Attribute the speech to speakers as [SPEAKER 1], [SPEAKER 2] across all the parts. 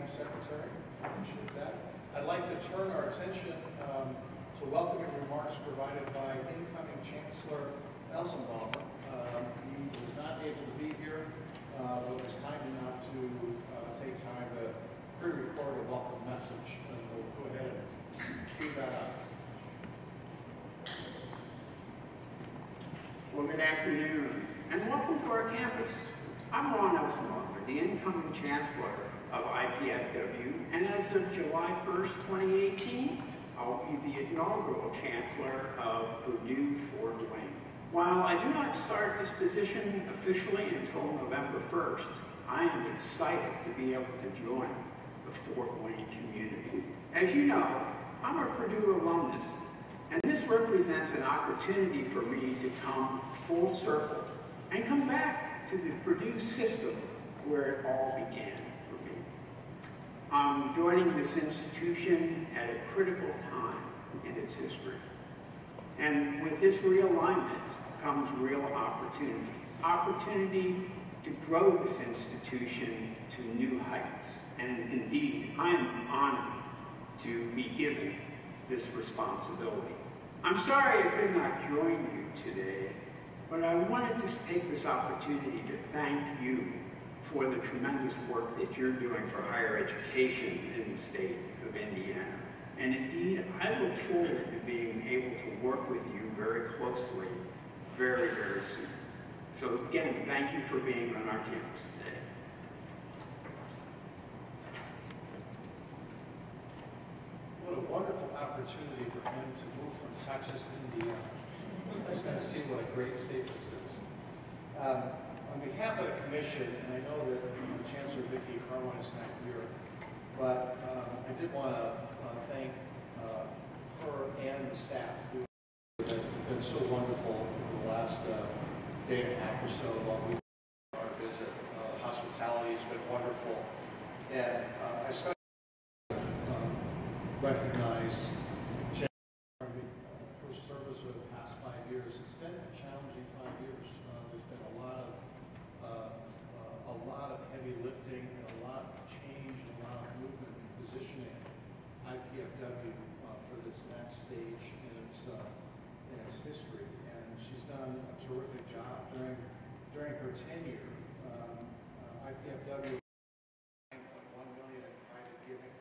[SPEAKER 1] Madam Secretary. I appreciate that. I'd like to turn our attention to welcoming remarks provided by incoming Chancellor Elsenbaumer. He was not able to be here, but was kind enough to take time to pre-record a welcome message. And we'll go ahead and cue that up.
[SPEAKER 2] Well, good afternoon, and welcome to our campus. I'm Ron Elsenbaumer, the incoming Chancellor of IPFW, and as of July 1st, 2018, I'll be the inaugural Chancellor of Purdue Fort Wayne. While I do not start this position officially until November 1st, I am excited to be able to join the Fort Wayne community. As you know, I'm a Purdue alumnus, and this represents an opportunity for me to come full circle and come back to the Purdue system where it all began for me. I'm joining this institution at a critical time in its history. And with this realignment comes real opportunity. Opportunity to grow this institution to new heights. And indeed, I am honored to be given this responsibility. I'm sorry I could not join you today, but I wanted to take this opportunity to thank you for the tremendous work that you're doing for higher education in the state of Indiana. And indeed, I look forward to being able to work with you very closely very, very soon. So again, thank you for being on our campus today.
[SPEAKER 1] What a wonderful opportunity for him to move from Texas to Indiana. I was going to see what a great state this is. On behalf of the commission, and I know that Chancellor Vicki Carwine is not here, but I did want to thank her and the staff who have been so wonderful over the last day and a half or so while we were on our visit. Hospitality has been wonderful, and I especially recognize her service over the past 5 years. It's been a challenging 5 years. There's been a lot of heavy lifting and a lot of change and a lot of movement and positioning IPFW for this next stage in its history. And she's done a terrific job during her tenure. IPFW $9.1 million in private giving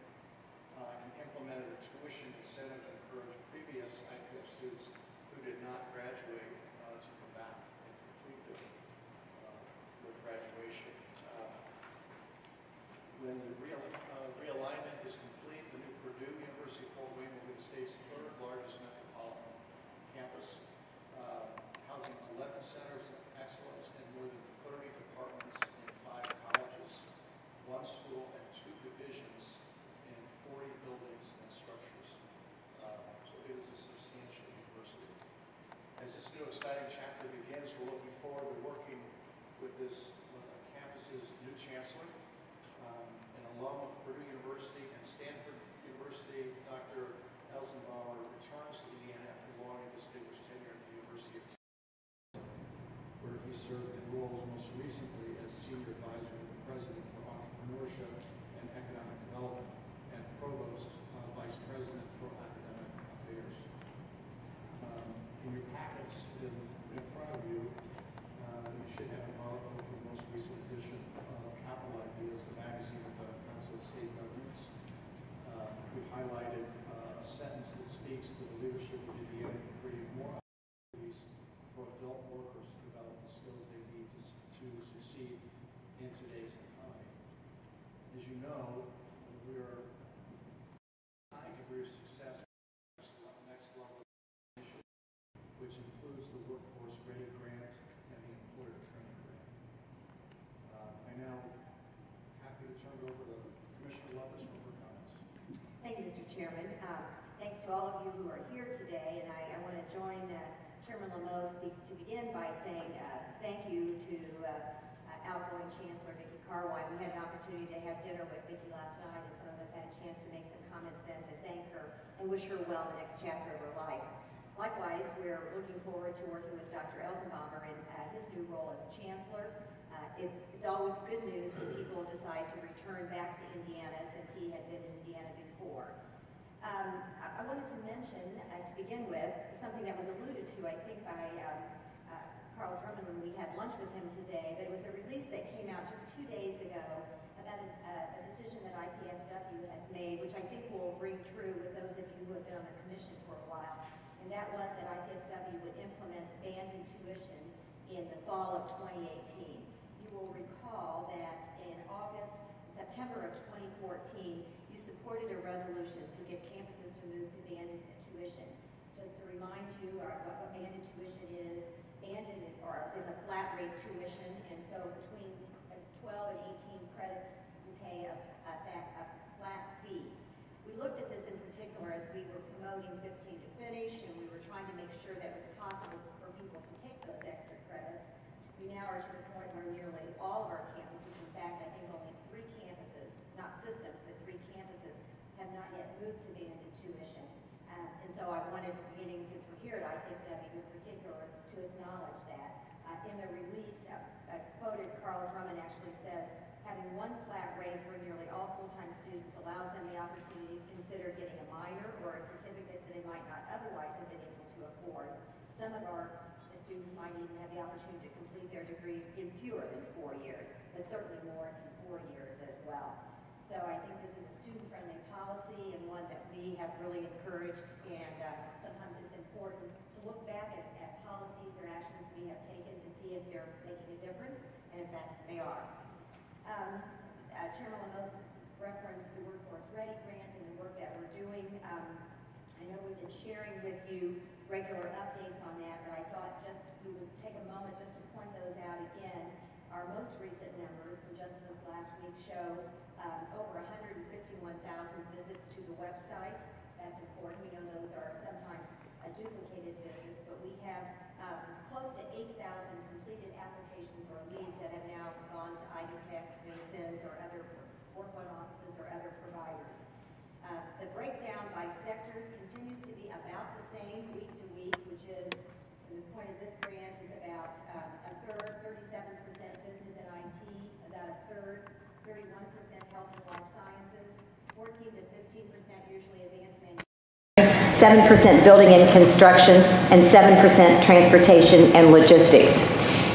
[SPEAKER 1] and implemented a tuition incentive to encourage previous IPF students who did not graduate to come back and complete their graduation. When the realignment is complete, the new Purdue University Fort Wayne will be the state's third largest metropolitan campus, housing 11 centers of excellence and more than 30 departments in 5 colleges, 1 school and 2 divisions in 40 buildings and structures. So it is a substantial university. As this new exciting chapter begins, we're looking forward to working with this campus's new chancellor, an alum of Purdue University and Stanford University. Dr. Elsenbaumer returns to Indiana after long and distinguished tenure at the University of Texas, where he served in roles most recently as senior advisor to the president for entrepreneurship and economic development and provost vice president for academic affairs. In your packets in front of you, you should have an article from the most recent edition of Capital Ideas, the magazine of the Council of State Governments. We've highlighted a sentence that speaks to the leadership of Indiana in creating more opportunities for adult workers to develop the skills they need to succeed in today's economy. As you know, we are a high degree of success at the next level of education, which includes the Workforce Ready Grant and the Employer Training Grant. I now happy to turn it over to Commissioner Lovelace for her comments.
[SPEAKER 3] Thank you, Mr. Chairman. Thanks to all of you who are here today, and I want to join Chairman Lamoth to begin by saying thank you to outgoing Chancellor Vicki Carwine. We had an opportunity to have dinner with Vicki last night, and some of us had a chance to make some comments then to thank her and wish her well in the next chapter of her life. Likewise, we're looking forward to working with Dr. Elsenbaumer in his new role as Chancellor. It's always good news when people decide to return back to Indiana, since he had been in Indiana before. I wanted to mention, to begin with, something that was alluded to, I think, by Carl Drummond when we had lunch with him today, but it was a release that came out just 2 days ago about a decision that IPFW has made, which I think will ring true with those of you who have been on the commission for a while, and that was that IPFW would implement abandoned tuition in the fall of 2018. You will recall that in September of 2014, you supported a resolution to get campuses to move to banded tuition. Just to remind you what banded tuition is, banded is a flat rate tuition, and so between 12 and 18 credits, you pay a flat fee. We looked at this in particular as we were promoting 15 to finish, and we were trying to make sure that it was possible for people to take those extra credits. We now are to the point where nearly all of our campuses, in fact, I think only 3 campuses, not systems, but 3 campuses, have not yet moved to banded tuition. And so I wanted, beginning since we're here at IPFW in particular, to acknowledge that. In the release, as quoted, Carl Drummond actually says, having one flat rate for nearly all full-time students allows them the opportunity to consider getting a minor or a certificate that they might not otherwise have been able to afford. Some of our students might even have the opportunity to complete their degrees in fewer than 4 years, but certainly more than 4 years as well. So I think this is a student-friendly policy and one that we have really encouraged, and sometimes it's important to look back at policies or actions we have taken to see if they're making a difference, and in fact, they are. Chairman Lamoth referenced the Workforce Ready Grant and the work that we're doing. I know we've been sharing with you regular updates on that, but I thought we would take a moment just to point those out again. Our most recent numbers from just this last week show over 151,000 visits to the website. That's important. We know those are sometimes duplicated visits, but we have close to 8,000 completed applications or leads that have now gone to IDTech, Vincennes, or other Work One offices or other providers. The breakdown by sectors continues to be about the same week to week, which is, and the point of this grant is about a third, 37% business and IT, about a third, 31% health and life sciences, 14 to 15% usually advanced manufacturing, 7% building and construction, and 7% transportation and logistics.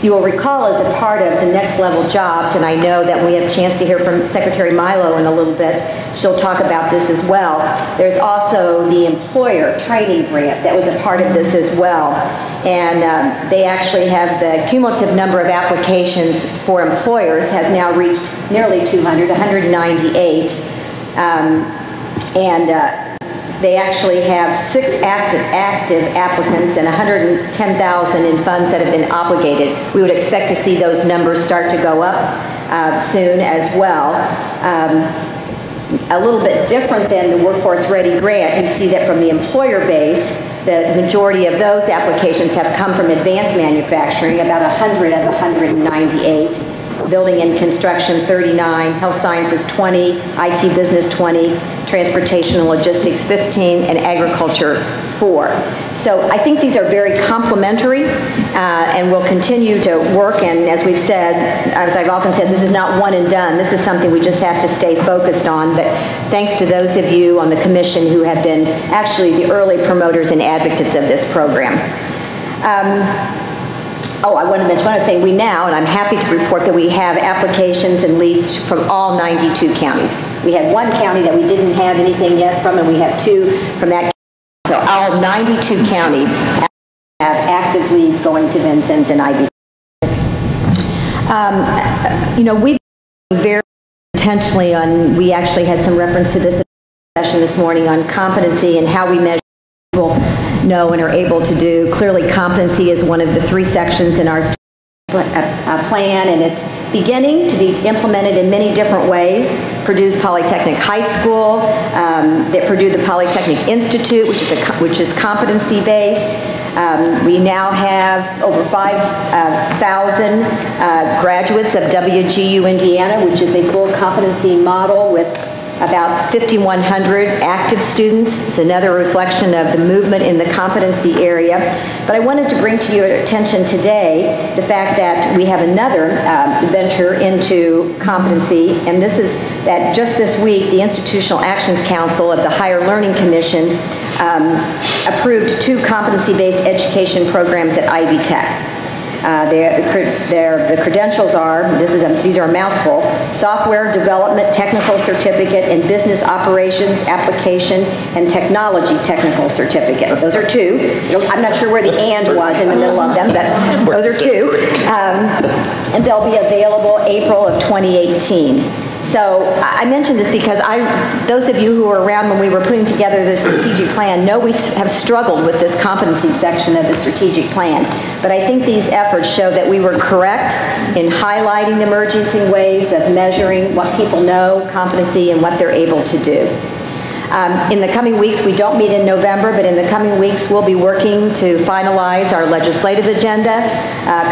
[SPEAKER 3] You will recall, as a part of the next level jobs, and I know that we have a chance to hear from Secretary Milo in a little bit, she'll talk about this as well. There's also the employer training grant that was a part of this as well. And they actually have the cumulative number of applications for employers has now reached nearly 200, 198. They actually have 6 active applicants and 110,000 in funds that have been obligated. We would expect to see those numbers start to go up soon as well. A little bit different than the Workforce Ready Grant, you see that from the employer base, the majority of those applications have come from advanced manufacturing, about 100 of 198. Building and construction 39, health sciences 20, IT business 20, transportation and logistics 15, and agriculture 4. So I think these are very complementary and will continue to work, and as we've said, as I've often said, this is not one and done. This is something we just have to stay focused on, but thanks to those of you on the commission who have been actually the early promoters and advocates of this program. I want to mention one other thing. We now, and I'm happy to report that we have applications and leads from all 92 counties. We had one county that we didn't have anything yet from, and we have 2 from that county. So all 92 counties have active leads going to Vincennes and IB. We've been very intentionally on, we actually had some reference to this session this morning on competency and how we measure people know and are able to do. Clearly, competency is one of the 3 sections in our plan, and it's beginning to be implemented in many different ways. Purdue's Polytechnic High School, Purdue the Polytechnic Institute, which is competency-based. We now have over 5,000 graduates of WGU Indiana, which is a full competency model with about 5,100 active students. It's another reflection of the movement in the competency area. But I wanted to bring to your attention today the fact that we have another venture into competency, and this is that just this week, the Institutional Actions Council of the Higher Learning Commission approved 2 competency-based education programs at Ivy Tech. The credentials are, these are a mouthful, Software Development Technical Certificate and Business Operations Application and Technology Technical Certificate. Those are 2. I'm not sure where the "and" was in the middle of them, but those are 2. And they'll be available April of 2018. So I mentioned this because those of you who were around when we were putting together the strategic plan know we have struggled with this competency section of the strategic plan. But I think these efforts show that we were correct in highlighting the emerging ways of measuring what people know, competency, and what they're able to do. In the coming weeks, we don't meet in November, but in the coming weeks, we'll be working to finalize our legislative agenda,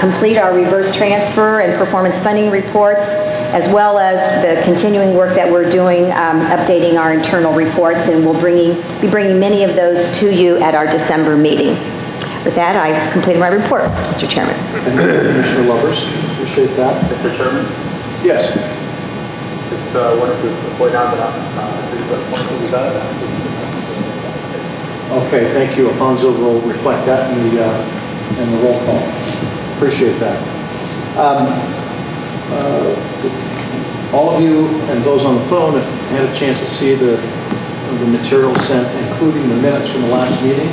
[SPEAKER 3] complete our reverse transfer and performance funding reports, as well as the continuing work that we're doing, updating our internal reports, and we'll be bringing many of those to you at our December meeting. With that, I've completed my report, Mr. Chairman.
[SPEAKER 4] Thank you, Commissioner Lovers. Appreciate that.
[SPEAKER 5] Mr. Chairman,
[SPEAKER 4] Yes.
[SPEAKER 5] just wanted to point out that
[SPEAKER 4] Okay, thank you. Alfonso will reflect that in the roll call. Appreciate that. All of you and those on the phone have had a chance to see the materials sent, including the minutes from the last meeting.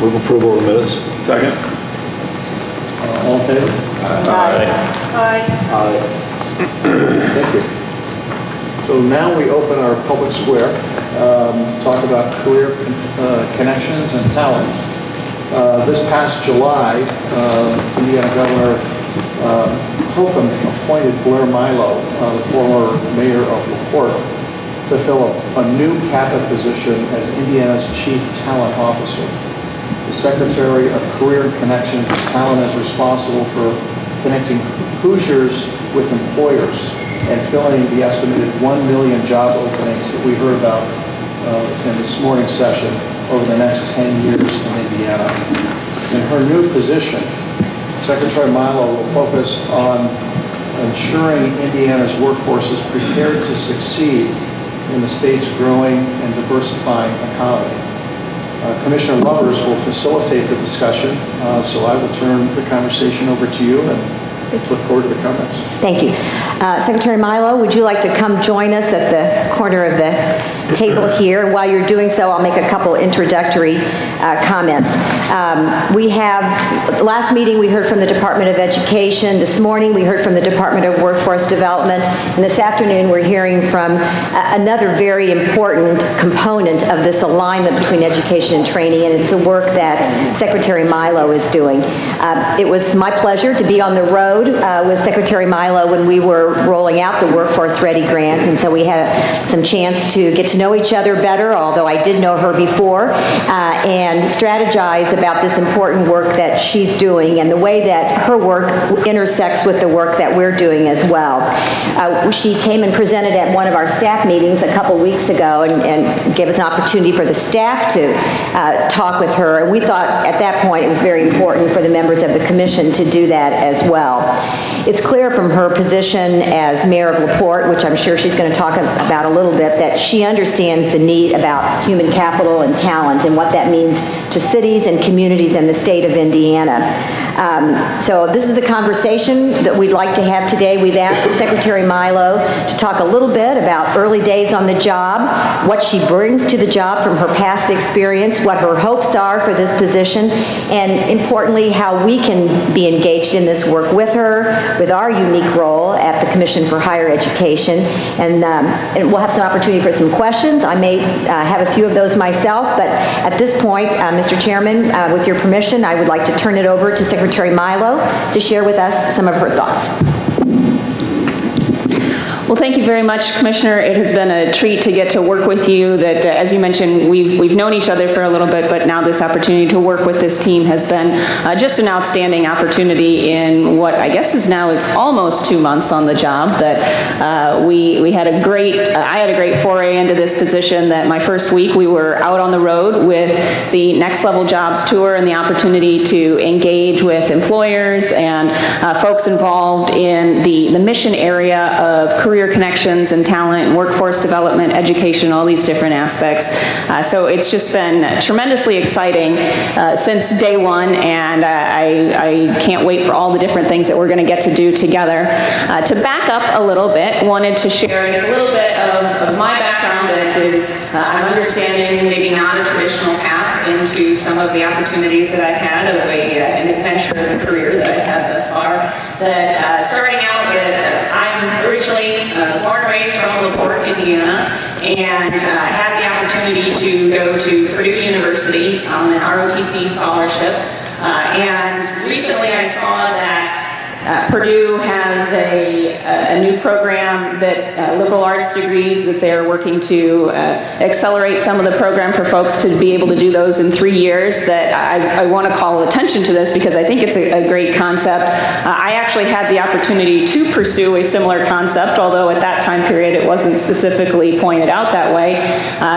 [SPEAKER 6] Move approval of the minutes.
[SPEAKER 5] Second.
[SPEAKER 4] All in favor?
[SPEAKER 5] Aye.
[SPEAKER 3] Aye.
[SPEAKER 4] Aye. Thank you. So now we open our public square, talk about career connections and talent. This past July, Indiana Governor Whitcomb appointed Blair Milo, the former mayor of LaPorte, to fill a new CAPA position as Indiana's Chief Talent Officer. The Secretary of Career and Connections and Talent is responsible for connecting Hoosiers with employers and filling the estimated 1 million job openings that we heard about in this morning's session over the next 10 years in Indiana. In her new position, Secretary Milo will focus on ensuring Indiana's workforce is prepared to succeed in the state's growing and diversifying economy. Commissioner Lovers will facilitate the discussion, so I will turn the conversation over to you and look forward to the comments.
[SPEAKER 3] Thank you. Secretary Milo, would you like to come join us at the corner of the table here? And while you're doing so, I'll make a couple introductory comments. Last meeting we heard from the Department of Education. This morning we heard from the Department of Workforce Development. And this afternoon we're hearing from another very important component of this alignment between education and training, and it's the work that Secretary Milo is doing. It was my pleasure to be on the road with Secretary Milo when we were rolling out the Workforce Ready grant, and so we had some chance to get to know each other better, although I did know her before, and strategize about this important work that she's doing and the way that her work intersects with the work that we're doing as well. She came and presented at one of our staff meetings a couple weeks ago and gave us an opportunity for the staff to talk with her, and we thought at that point it was very important for the members of the commission to do that as well. It's clear from her position as mayor of LaPorte, which I'm sure she's going to talk about a little bit, that she understands the need about human capital and talent and what that means to cities and communities in the state of Indiana. So this is a conversation that we'd like to have today. We've asked Secretary Milo to talk a little bit about early days on the job, what she brings to the job from her past experience, what her hopes are for this position, and importantly, how we can be engaged in this work with her, with our unique role at the Commission for Higher Education. And we'll have some opportunity for some questions. I may have a few of those myself, but at this point, Mr. Chairman, with your permission, I would like to turn it over to Secretary Milo to share with us some of her thoughts.
[SPEAKER 7] Well, thank you very much, Commissioner. It has been a treat to get to work with you. That, as you mentioned, we've known each other for a little bit, but now this opportunity to work with this team has been just an outstanding opportunity in what I guess is almost 2 months on the job. That we had a great, I had a great foray into this position. That my first week we were out on the road with the Next Level Jobs Tour and the opportunity to engage with employers and folks involved in the mission area of career connections and talent and workforce development, education, all these different aspects. So it's just been tremendously exciting since day one, and I can't wait for all the different things that we're going to get to do together. To back up a little bit, wanted to share a little bit of my background that is, I'm understanding maybe not a traditional path into some of the opportunities that I've had of an adventure career that I've had thus far. That starting out that I'm originally born and raised from LaPorte, Indiana, and had the opportunity to go to Purdue University on an ROTC scholarship. And recently I saw that Purdue has a new program that liberal arts degrees that they're working to accelerate some of the program for folks to be able to do those in 3 years. That I want to call attention to this because I think it's a great concept. I actually had the opportunity to pursue a similar concept, although at that time period it wasn't specifically pointed out that way.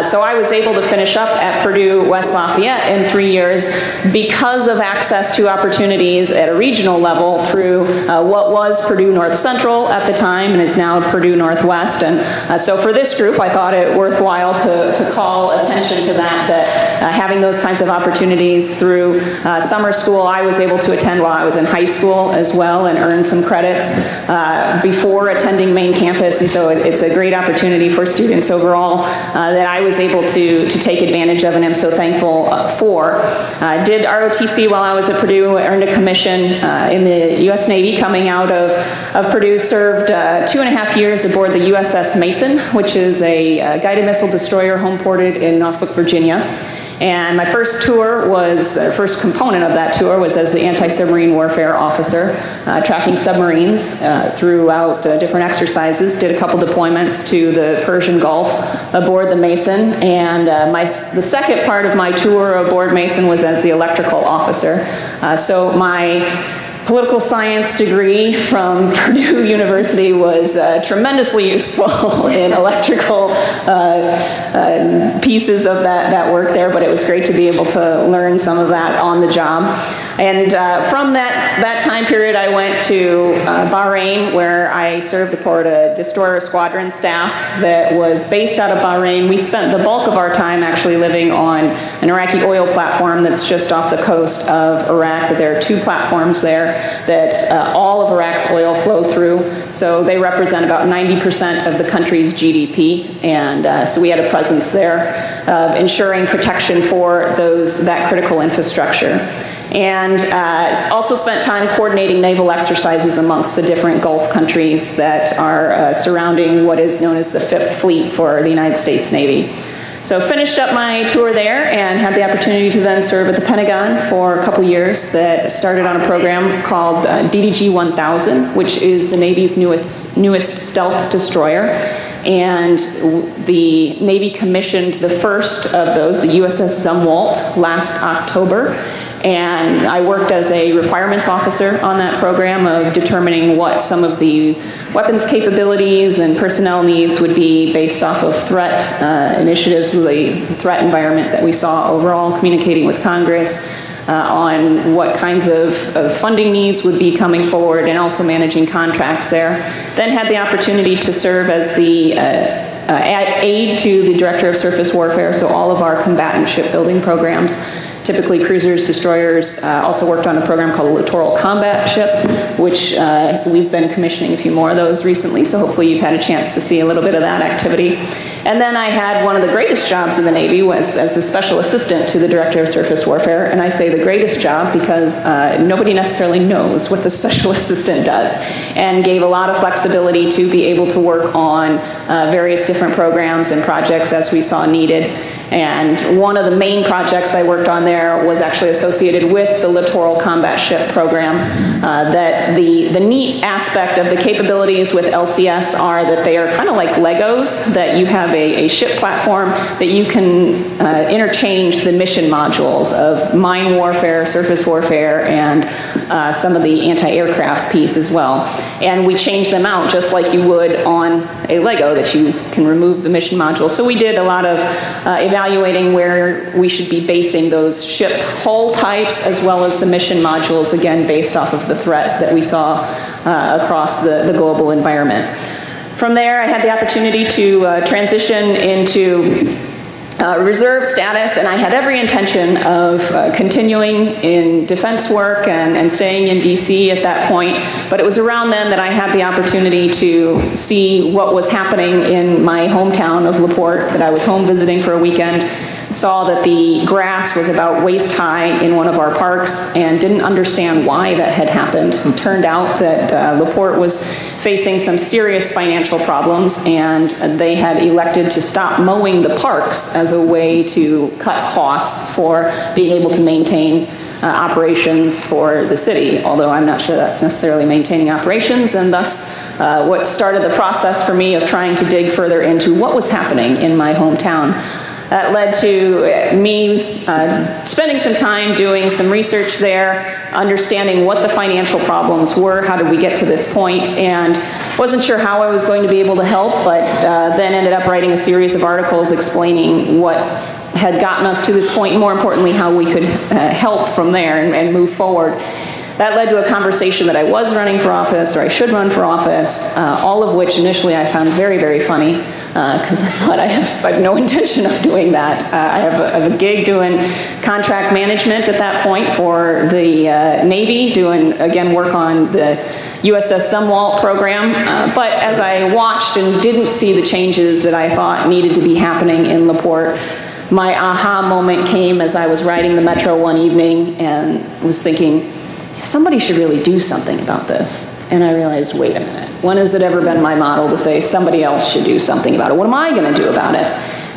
[SPEAKER 7] So I was able to finish up at Purdue West Lafayette in 3 years because of access to opportunities at a regional level through what was Purdue North Central at the time and is now Purdue Northwest. And so for this group, I thought it worthwhile to call attention to that having those kinds of opportunities through summer school, I was able to attend while I was in high school as well and earn some credits before attending main campus. And so it's a great opportunity for students overall that I was able to take advantage of and am so thankful for. Did ROTC while I was at Purdue, earned a commission in the U.S. Navy coming out of Purdue, served 2.5 years aboard the USS Mason, which is a guided missile destroyer homeported in Norfolk, Virginia. And my first tour was, first component of that tour was as the anti-submarine warfare officer, tracking submarines throughout different exercises, did a couple deployments to the Persian Gulf aboard the Mason, and the second part of my tour aboard Mason was as the electrical officer. So my political science degree from Purdue University was tremendously useful in electrical pieces of that work there, but it was great to be able to learn some of that on the job. And from that time period, I went to Bahrain, where I served aboard a destroyer squadron staff that was based out of Bahrain. We spent the bulk of our time actually living on an Iraqi oil platform that's just off the coast of Iraq. There are 2 platforms there that all of Iraq's oil flow through. So they represent about 90% of the country's GDP. And so we had a presence there of ensuring protection for that critical infrastructure. And also spent time coordinating naval exercises amongst the different Gulf countries that are surrounding what is known as the 5th Fleet for the United States Navy. So finished up my tour there and had the opportunity to then serve at the Pentagon for a couple years. That started on a program called DDG 1000, which is the Navy's newest stealth destroyer. And the Navy commissioned the first of those, the USS Zumwalt, last October. And I worked as a requirements officer on that program of determining what some of the weapons capabilities and personnel needs would be based off of threat initiatives, the threat environment that we saw overall, communicating with Congress on what kinds of funding needs would be coming forward, and also managing contracts there. Then had the opportunity to serve as the aide to the Director of Surface Warfare, so all of our combatant shipbuilding programs, typically cruisers, destroyers. Also worked on a program called Littoral Combat Ship, which we've been commissioning a few more of those recently, so hopefully you've had a chance to see a little bit of that activity. And then I had one of the greatest jobs in the Navy was as the Special Assistant to the Director of Surface Warfare, and I say the greatest job because nobody necessarily knows what the Special Assistant does, and gave a lot of flexibility to be able to work on various different programs and projects as we saw needed. And one of the main projects I worked on there was actually associated with the Littoral Combat Ship Program. That the neat aspect of the capabilities with LCS are that they are kind of like Legos, that you have a ship platform that you can interchange the mission modules of mine warfare, surface warfare, and some of the anti-aircraft piece as well. And we change them out just like you would on a Lego, that you can remove the mission module. So we did a lot of evaluating where we should be basing those ship hull types as well as the mission modules, again, based off of the threat that we saw across the global environment. From there, I had the opportunity to transition into reserve status, and I had every intention of continuing in defense work and staying in DC at that point. But it was around then that I had the opportunity to see what was happening in my hometown of LaPorte, that I was home visiting for a weekend, saw that the grass was about waist high in one of our parks and didn't understand why that had happened. It turned out that LaPorte was facing some serious financial problems, and they had elected to stop mowing the parks as a way to cut costs for being able to maintain operations for the city, although I'm not sure that's necessarily maintaining operations, and thus what started the process for me of trying to dig further into what was happening in my hometown. That led to me spending some time doing some research there, understanding what the financial problems were, how did we get to this point, and wasn't sure how I was going to be able to help, but then ended up writing a series of articles explaining what had gotten us to this point, and more importantly, how we could help from there and move forward. That led to a conversation that I was running for office, or I should run for office, all of which initially I found very, very funny, because I thought I have no intention of doing that. I have a gig doing contract management at that point for the Navy, doing, again, work on the USS Sumwalt program. But as I watched and didn't see the changes that I thought needed to be happening in LaPorte, my aha moment came as I was riding the Metro one evening and was thinking, somebody should really do something about this. And I realized, wait a minute, when has it ever been my model to say somebody else should do something about it? What am I going to do about it?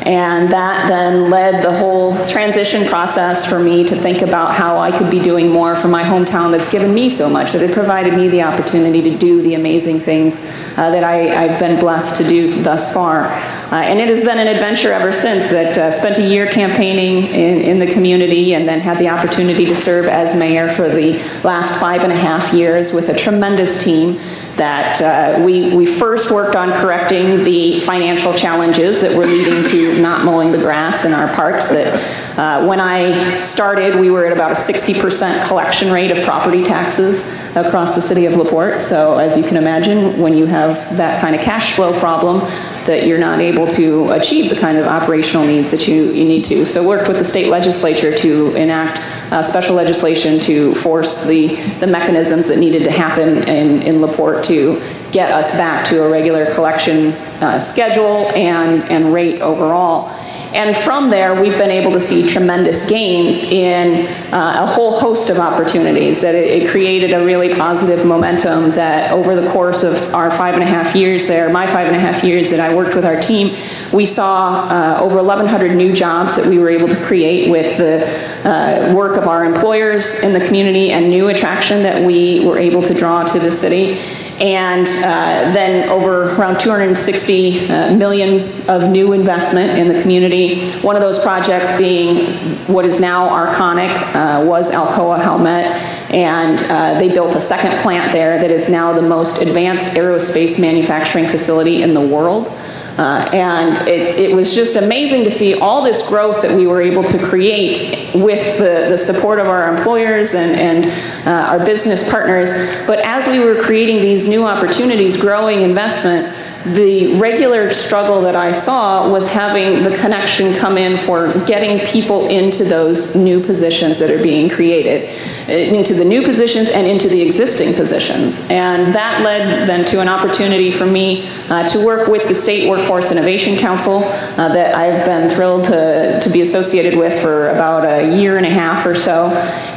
[SPEAKER 7] And that then led the whole transition process for me to think about how I could be doing more for my hometown that's given me so much, that had provided me the opportunity to do the amazing things that I've been blessed to do thus far. And it has been an adventure ever since. That spent a year campaigning in the community, and then had the opportunity to serve as mayor for the last 5.5 years with a tremendous team. That we first worked on correcting the financial challenges that were leading to not mowing the grass in our parks. That when I started, we were at about a 60% collection rate of property taxes across the city of LaPorte. So as you can imagine, when you have that kind of cash flow problem, that you're not able to achieve the kind of operational needs that you need to. So worked with the state legislature to enact special legislation to force the mechanisms that needed to happen in LaPorte to get us back to a regular collection schedule and rate overall. And from there, we've been able to see tremendous gains in a whole host of opportunities. That it created a really positive momentum that over the course of our 5.5 years there, my 5.5 years that I worked with our team, we saw over 1,100 new jobs that we were able to create with the work of our employers in the community and new attraction that we were able to draw to the city. And then over around $260 million of new investment in the community. One of those projects being what is now Arconic, was Alcoa Howmet, and they built a second plant there that is now the most advanced aerospace manufacturing facility in the world. And it was just amazing to see all this growth that we were able to create with the support of our employers and our business partners. But as we were creating these new opportunities, growing investment, the regular struggle that I saw was having the connection come in for getting people into those new positions that are being created, into the new positions and into the existing positions. And that led then to an opportunity for me to work with the State Workforce Innovation Council that I've been thrilled to be associated with for about 1.5 years or so.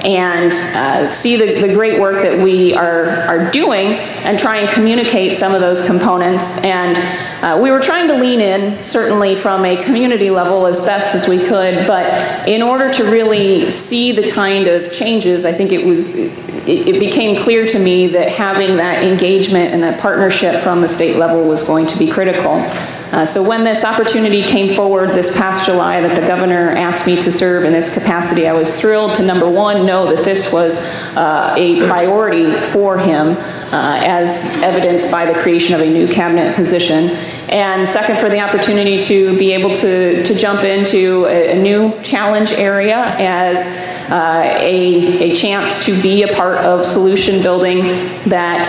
[SPEAKER 7] and see the great work that we are doing and try and communicate some of those components. And we were trying to lean in, certainly from a community level as best as we could, but in order to really see the kind of changes, I think it became clear to me that having that engagement and that partnership from the state level was going to be critical. So when this opportunity came forward this past July that the governor asked me to serve in this capacity, I was thrilled to, number one, know that this was a priority for him, as evidenced by the creation of a new cabinet position. And second, for the opportunity to be able to jump into a new challenge area as a chance to be a part of solution building that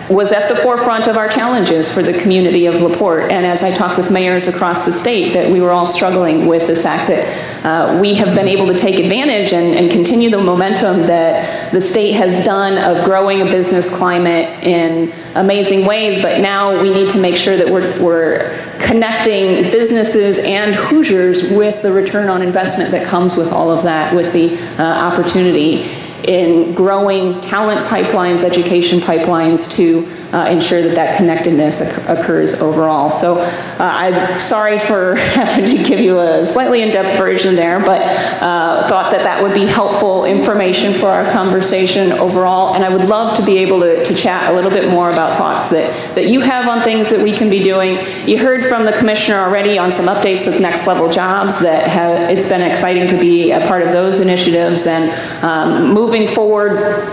[SPEAKER 7] was at the forefront of our challenges for the community of LaPorte. And as I talked with mayors across the state, that we were all struggling with the fact that we have been able to take advantage and continue the momentum that the state has done of growing a business climate in amazing ways, but now we need to make sure that we're connecting businesses and Hoosiers with the return on investment that comes with all of that, with the opportunity in growing talent pipelines, education pipelines to ensure that that connectedness occurs overall. So I'm sorry for having to give you a slightly in-depth version there, but thought that that would be helpful information for our conversation overall. And I would love to be able to chat a little bit more about thoughts that you have on things that we can be doing. You heard from the commissioner already on some updates with Next Level Jobs that it's been exciting to be a part of those initiatives, and moving forward,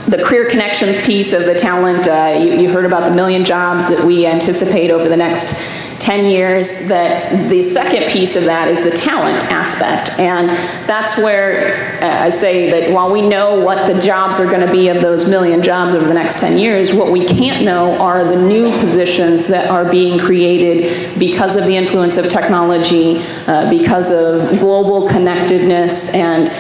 [SPEAKER 7] the career connections piece of the talent, you heard about the 1 million jobs that we anticipate over the next 10 years, that the second piece of that is the talent aspect. And that's where I say that while we know what the jobs are going to be of those 1 million jobs over the next 10 years, what we can't know are the new positions that are being created because of the influence of technology, because of global connectedness and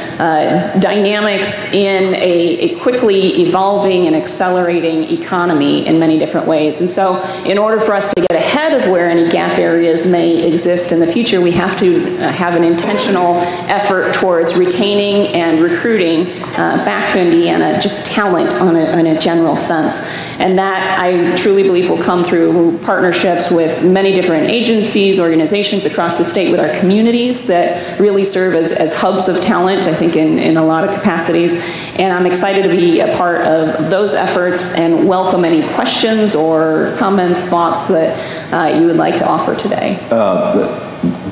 [SPEAKER 7] dynamics in a quickly evolving and accelerating economy in many different ways. And so in order for us to get ahead of where any gap areas may exist in the future, we have to have an intentional effort towards retaining and recruiting back to Indiana just talent in a general sense. And that, I truly believe, will come through partnerships with many different agencies, organizations across the state, with our communities that really serve as hubs of talent, I think, in a lot of capacities. And I'm excited to be a part of those efforts and welcome any questions or comments, thoughts that you would like to offer today.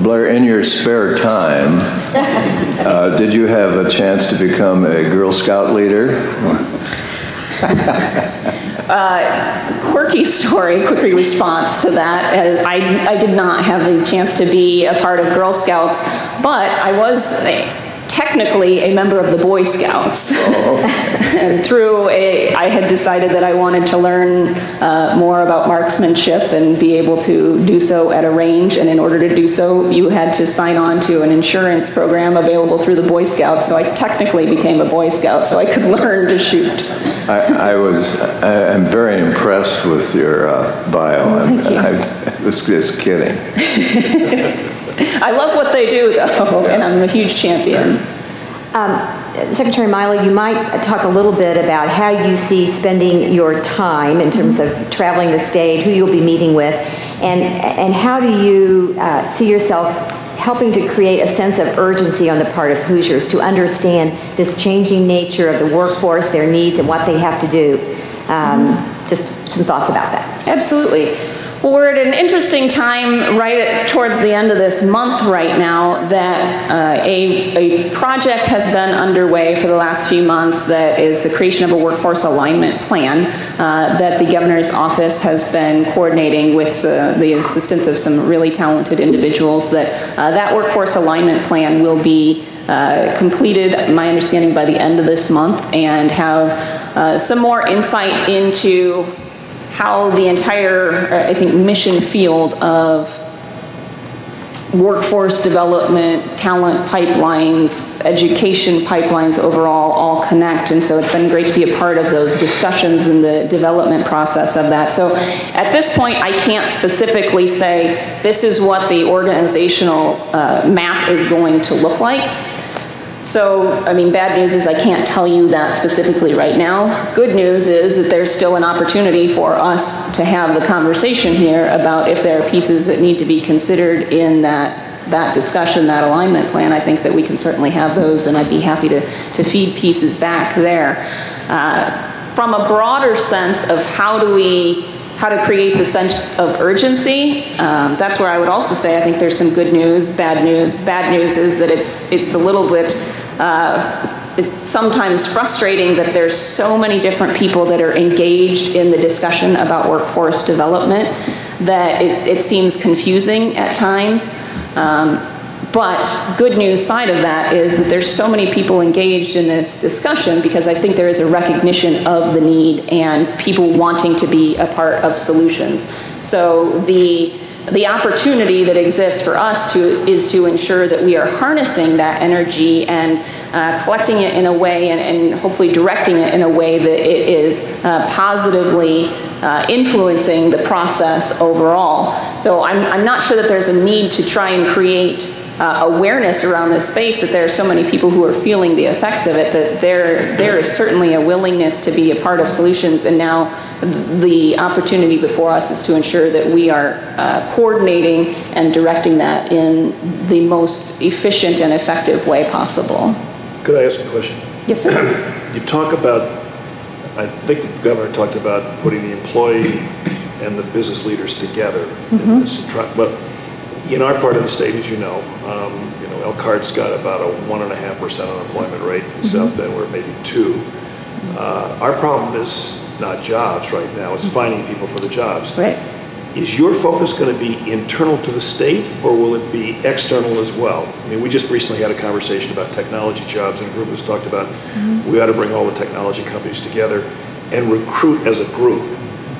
[SPEAKER 6] Blair, in your spare time, did you have a chance to become a Girl Scout leader?
[SPEAKER 7] Quirky story, quick response to that. I did not have a chance to be a part of Girl Scouts, but I was technically a member of the Boy Scouts. And I had decided that I wanted to learn more about marksmanship and be able to do so at a range, and in order to do so, you had to sign on to an insurance program available through the Boy Scouts, so I technically became a Boy Scout, so I could learn to shoot.
[SPEAKER 6] I'm very impressed with your bio.
[SPEAKER 7] Thank you.
[SPEAKER 6] I was just kidding.
[SPEAKER 7] I love what they do, though, and I'm a huge champion.
[SPEAKER 3] Secretary Milo, you might talk a little bit about how you see spending your time in terms of traveling the state, who you'll be meeting with, and how do you see yourself helping to create a sense of urgency on the part of Hoosiers to understand this changing nature of the workforce, their needs, and what they have to do. Just some thoughts about that.
[SPEAKER 7] Absolutely. Well, we're at an interesting time towards the end of this month right now that a project has been underway for the last few months that is the creation of a workforce alignment plan that the governor's office has been coordinating with the assistance of some really talented individuals. That workforce alignment plan will be completed, my understanding, by the end of this month, and have some more insight into how the entire, I think, mission field of workforce development, talent pipelines, education pipelines overall all connect. And so it's been great to be a part of those discussions and the development process of that. So at this point, I can't specifically say this is what the organizational map is going to look like. So, I mean, bad news is I can't tell you that specifically right now. Good news is that there's still an opportunity for us to have the conversation here about if there are pieces that need to be considered in that discussion, that alignment plan. I think that we can certainly have those, and I'd be happy to feed pieces back there. From a broader sense of how to create the sense of urgency, that's where I would also say I think there's some good news, bad news. Bad news is that it's a little bit it's sometimes frustrating that there's so many different people that are engaged in the discussion about workforce development that it seems confusing at times. But good news side of that is that there's so many people engaged in this discussion because I think there is a recognition of the need and people wanting to be a part of solutions. So the opportunity that exists for us is to ensure that we are harnessing that energy and collecting it in a way and hopefully directing it in a way that it is positively influencing the process overall. So I'm not sure that there's a need to try and create awareness around this space, that there are so many people who are feeling the effects of it, that there is certainly a willingness to be a part of solutions, and now the opportunity before us is to ensure that we are coordinating and directing that in the most efficient and effective way possible.
[SPEAKER 8] Could I ask a question?
[SPEAKER 7] Yes, sir.
[SPEAKER 8] You talk about, I think the governor talked about putting the employee and the business leaders together in this. But in our part of the state, as you know, Elkhart's got about a 1.5% unemployment rate. In South Bend, we're maybe 2%. Our problem is not jobs right now; it's finding people for the jobs.
[SPEAKER 7] Right.
[SPEAKER 8] Is your focus going to be internal to the state, or will it be external as well? I mean, we just recently had a conversation about technology jobs, and a group has talked about we ought to bring all the technology companies together and recruit as a group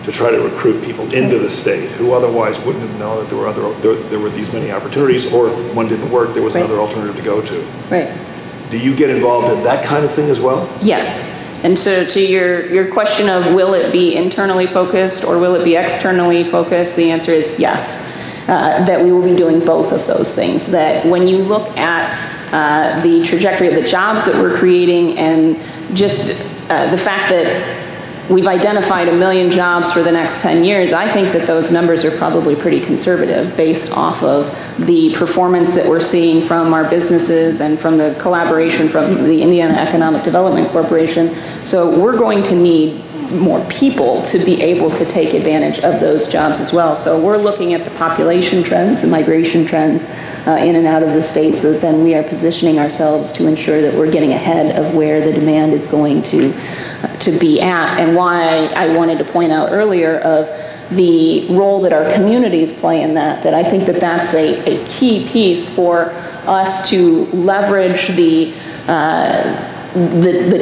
[SPEAKER 8] to try to recruit people into the state who otherwise wouldn't have known that there were these many opportunities, or if one didn't work, there was another alternative to go to.
[SPEAKER 7] Right.
[SPEAKER 8] Do you get involved in that kind of thing as well?
[SPEAKER 7] Yes. And so to your question of will it be internally focused or will it be externally focused, the answer is yes, that we will be doing both of those things. That when you look at the trajectory of the jobs that we're creating and just the fact that we've identified 1 million jobs for the next 10 years, I think that those numbers are probably pretty conservative based off of the performance that we're seeing from our businesses and from the collaboration from the Indiana Economic Development Corporation. So we're going to need more people to be able to take advantage of those jobs as well. So we're looking at the population trends, the migration trends in and out of the state, so that then we are positioning ourselves to ensure that we're getting ahead of where the demand is going to be at, and why I wanted to point out earlier of the role that our communities play in that I think that that's a key piece for us to leverage the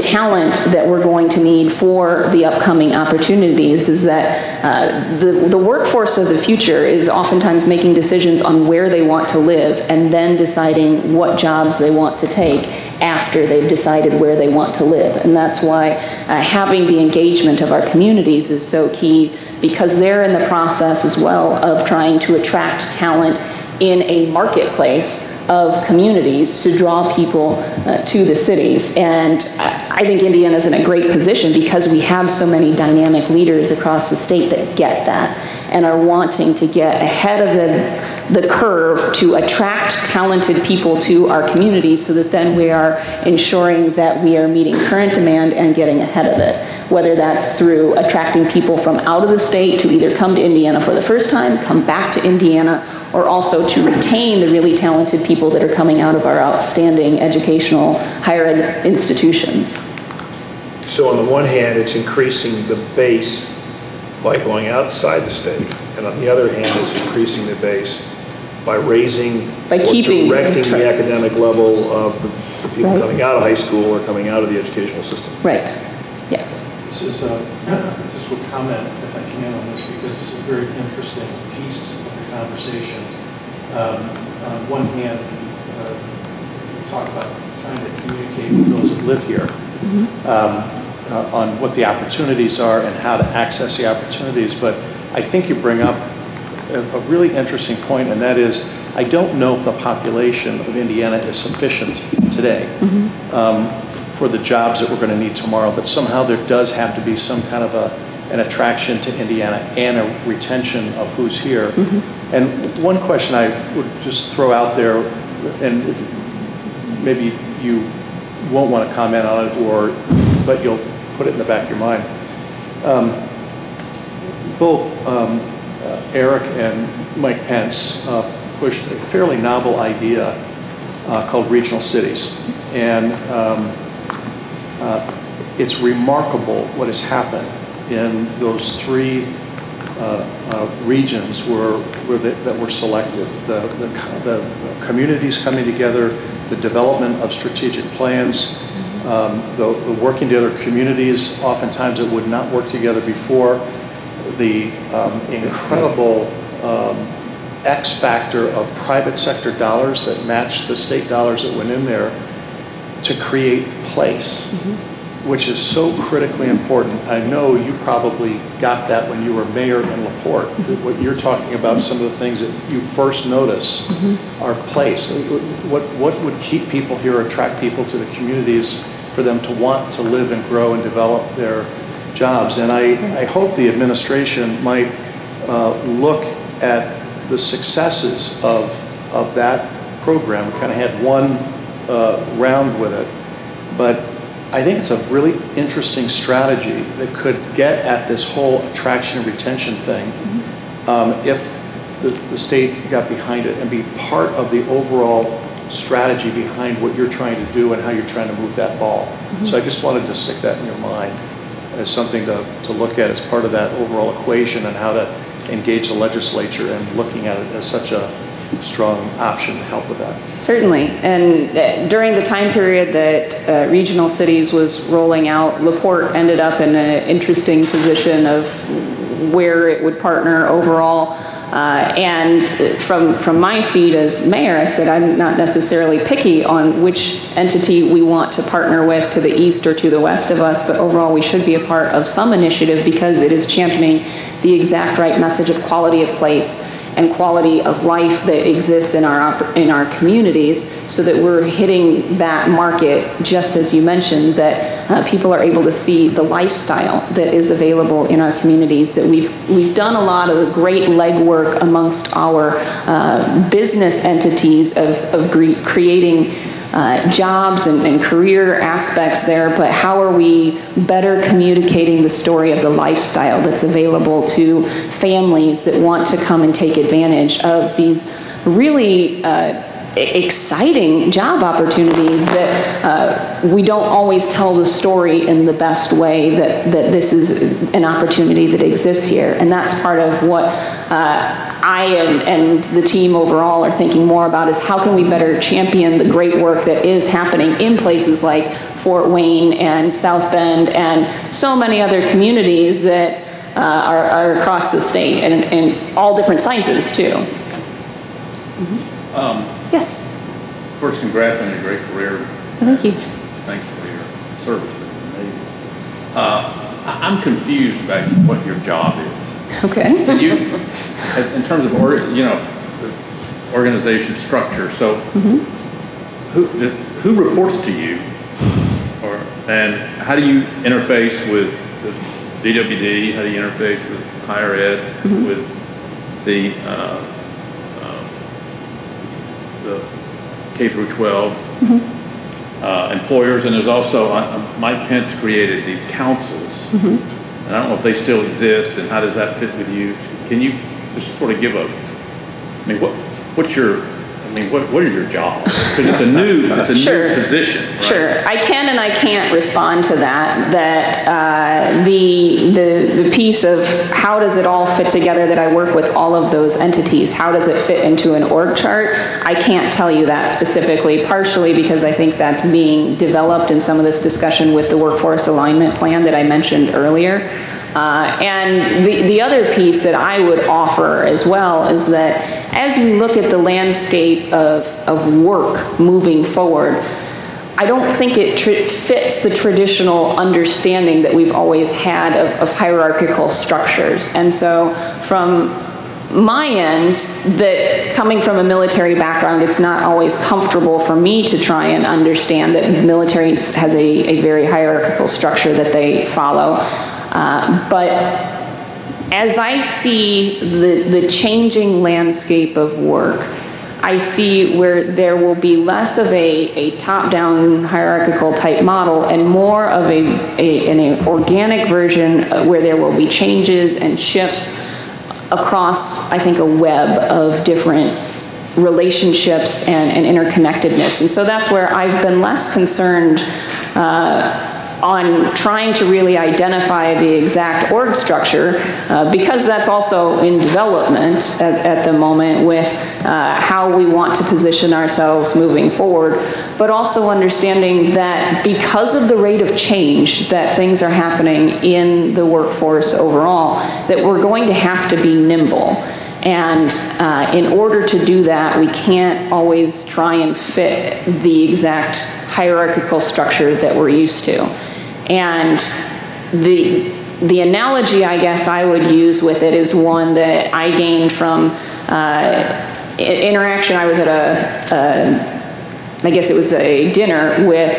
[SPEAKER 7] talent that we're going to need for the upcoming opportunities. Is that the workforce of the future is oftentimes making decisions on where they want to live and then deciding what jobs they want to take after they've decided where they want to live. And that's why having the engagement of our communities is so key, because they're in the process as well of trying to attract talent in a marketplace of communities to draw people to the cities. And I think Indiana's in a great position because we have so many dynamic leaders across the state that get that and are wanting to get ahead of the curve to attract talented people to our communities, so that then we are ensuring that we are meeting current demand and getting ahead of it, whether that's through attracting people from out of the state to either come to Indiana for the first time, come back to Indiana, or also to retain the really talented people that are coming out of our outstanding educational higher ed institutions.
[SPEAKER 8] So on the one hand, it's increasing the base by going outside the state, and on the other hand, it's increasing the base by raising or directing the academic level of the people coming out of high school or coming out of the educational system.
[SPEAKER 7] Right. Yes.
[SPEAKER 1] This is just would comment if I can on this, because this is a very interesting piece of the conversation. On one hand, we talk about trying to communicate with those that live here on what the opportunities are and how to access the opportunities. But I think you bring up a really interesting point, and that is
[SPEAKER 4] I don't know if the population of Indiana is sufficient today for the jobs that we're going to need tomorrow, but somehow there does have to be some kind of an attraction to Indiana and a retention of who's here. And one question I would just throw out there, and maybe you won't want to comment on it, but you'll put it in the back of your mind. Both Eric and Mike Pence pushed a fairly novel idea called regional cities. And it's remarkable what has happened in those three regions that were selected. The communities coming together, the development of strategic plans, the working together communities, oftentimes that would not work together before, the incredible X factor of private sector dollars that matched the state dollars that went in there to create place, which is so critically important. I know you probably got that when you were mayor in LaPorte. What you're talking about, some of the things that you first notice are place. What would keep people here, attract people to the communities for them to want to live and grow and develop their jobs? And I hope the administration might look at the successes of that program. We kind of had one round with it, but I think it's a really interesting strategy that could get at this whole attraction and retention thing if the state got behind it and be part of the overall strategy behind what you're trying to do and how you're trying to move that ball. So I just wanted to stick that in your mind as something to look at as part of that overall equation and how to engage the legislature and looking at it as such a strong option to help with that.
[SPEAKER 7] Certainly, and during the time period that regional cities was rolling out, LaPorte ended up in an interesting position of where it would partner overall. And from my seat as mayor, I said I'm not necessarily picky on which entity we want to partner with to the east or to the west of us, but overall we should be a part of some initiative because it is championing the exact right message of quality of place and quality of life that exists in our communities, so that we're hitting that market, just as you mentioned, that people are able to see the lifestyle that is available in our communities. That we've done a lot of great legwork amongst our business entities of creating jobs and career aspects there, but how are we better communicating the story of the lifestyle that's available to families that want to come and take advantage of these really exciting job opportunities that we don't always tell the story in the best way that this is an opportunity that exists here. And that's part of what I and the team overall are thinking more about, is how can we better champion the great work that is happening in places like Fort Wayne and South Bend and so many other communities that are across the state, and all different sizes too. Yes.
[SPEAKER 9] First, congrats on your great career.
[SPEAKER 7] Thank you.
[SPEAKER 9] Thanks for your service in the Navy. I'm confused about what your job is.
[SPEAKER 7] Okay.
[SPEAKER 9] Can you, in terms of organization structure, so who reports to you, and how do you interface with the DWD? How do you interface with higher ed, with the K through 12 employers? And there's also, Mike Pence created these councils, and I don't know if they still exist, and how does that fit with you? Can you just sort of give a, I mean, what's your, I mean, what is your job? Because it's a new, new position, right?
[SPEAKER 7] Sure, I can and I can't respond to that. That the piece of how does it all fit together, that I work with all of those entities, how does it fit into an org chart? I can't tell you that specifically, partially because I think that's being developed in some of this discussion with the workforce alignment plan that I mentioned earlier. And the other piece that I would offer as well is that as we look at the landscape of work moving forward, I don't think it fits the traditional understanding that we've always had of hierarchical structures. And so from my end, that coming from a military background, it's not always comfortable for me to try and understand that the military has a very hierarchical structure that they follow. But as I see the changing landscape of work, I see where there will be less of a top-down hierarchical type model and more of an organic version where there will be changes and shifts across, I think, a web of different relationships and interconnectedness. And so that's where I've been less concerned on trying to really identify the exact org structure, because that's also in development at the moment with how we want to position ourselves moving forward, but also understanding that because of the rate of change that things are happening in the workforce overall, that we're going to have to be nimble. And in order to do that, we can't always try and fit the exact hierarchical structure that we're used to. And the analogy, I guess, I would use with it is one that I gained from interaction. I was at I guess it was a dinner with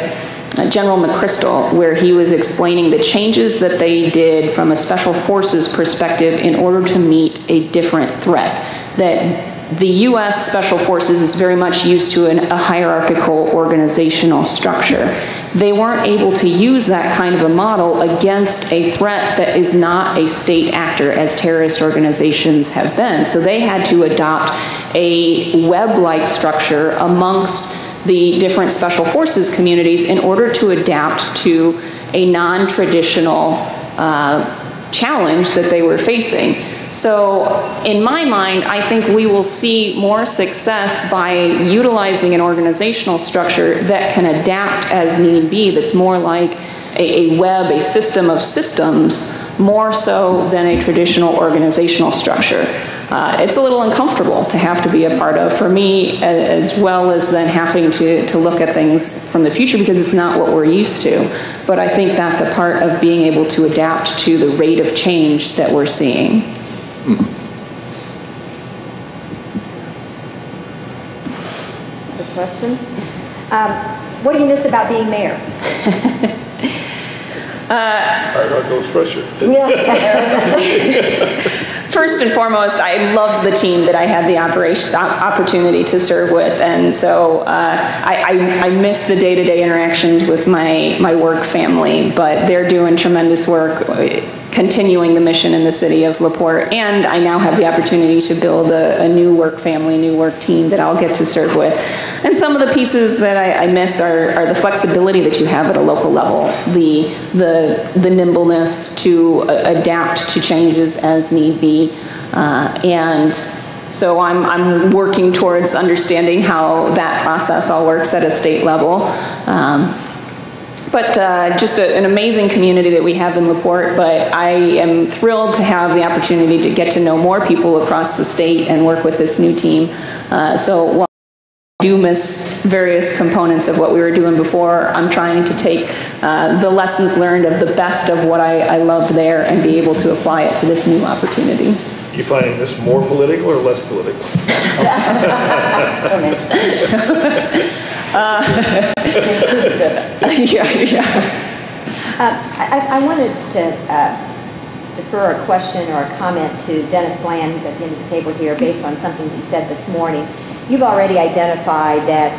[SPEAKER 7] General McChrystal, where he was explaining the changes that they did from a special forces perspective in order to meet a different threat. That the U.S. Special Forces is very much used to a hierarchical organizational structure. They weren't able to use that kind of a model against a threat that is not a state actor, as terrorist organizations have been. So they had to adopt a web-like structure amongst the different special forces communities in order to adapt to a non-traditional challenge that they were facing. So in my mind, I think we will see more success by utilizing an organizational structure that can adapt as need be, that's more like a web, a system of systems, more so than a traditional organizational structure. It's a little uncomfortable to have to be a part of for me, as well as then having to look at things from the future, because it's not what we're used to. But I think that's a part of being able to adapt to the rate of change that we're seeing.
[SPEAKER 3] Other questions? What do you miss about being mayor?
[SPEAKER 8] I got those fresher.
[SPEAKER 7] First and foremost, I loved the team that I had the opportunity to serve with, and so I miss the day-to-day interactions with my work family, but they're doing tremendous work continuing the mission in the city of LaPorte, and I now have the opportunity to build a new work family, new work team that I'll get to serve with. And some of the pieces that I miss are the flexibility that you have at a local level, the nimbleness to adapt to changes as need be, and so I'm working towards understanding how that process all works at a state level. But just an amazing community that we have in LaPorte, but I am thrilled to have the opportunity to get to know more people across the state and work with this new team. So while I do miss various components of what we were doing before, I'm trying to take the lessons learned of the best of what I loved there and be able to apply it to this new opportunity.
[SPEAKER 8] You finding this more political or less political?
[SPEAKER 3] I wanted to defer a question or a comment to Dennis Bland, who's at the end of the table here, based on something he said this morning. You've already identified that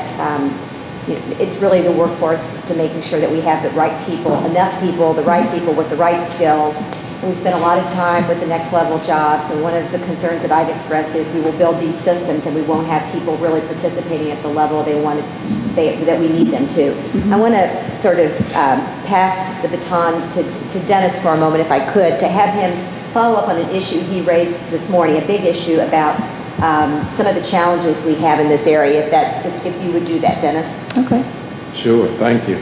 [SPEAKER 3] it's really the workforce to making sure that we have the right people, enough people, the right people with the right skills. And we spent a lot of time with the next level jobs, and one of the concerns that I've expressed is we will build these systems and we won't have people really participating at the level that we need them to. I want to sort of pass the baton to Dennis for a moment, if I could, to have him follow up on an issue he raised this morning, a big issue about some of the challenges we have in this area, if you would do that, Dennis.
[SPEAKER 7] Okay.
[SPEAKER 10] Sure, thank you.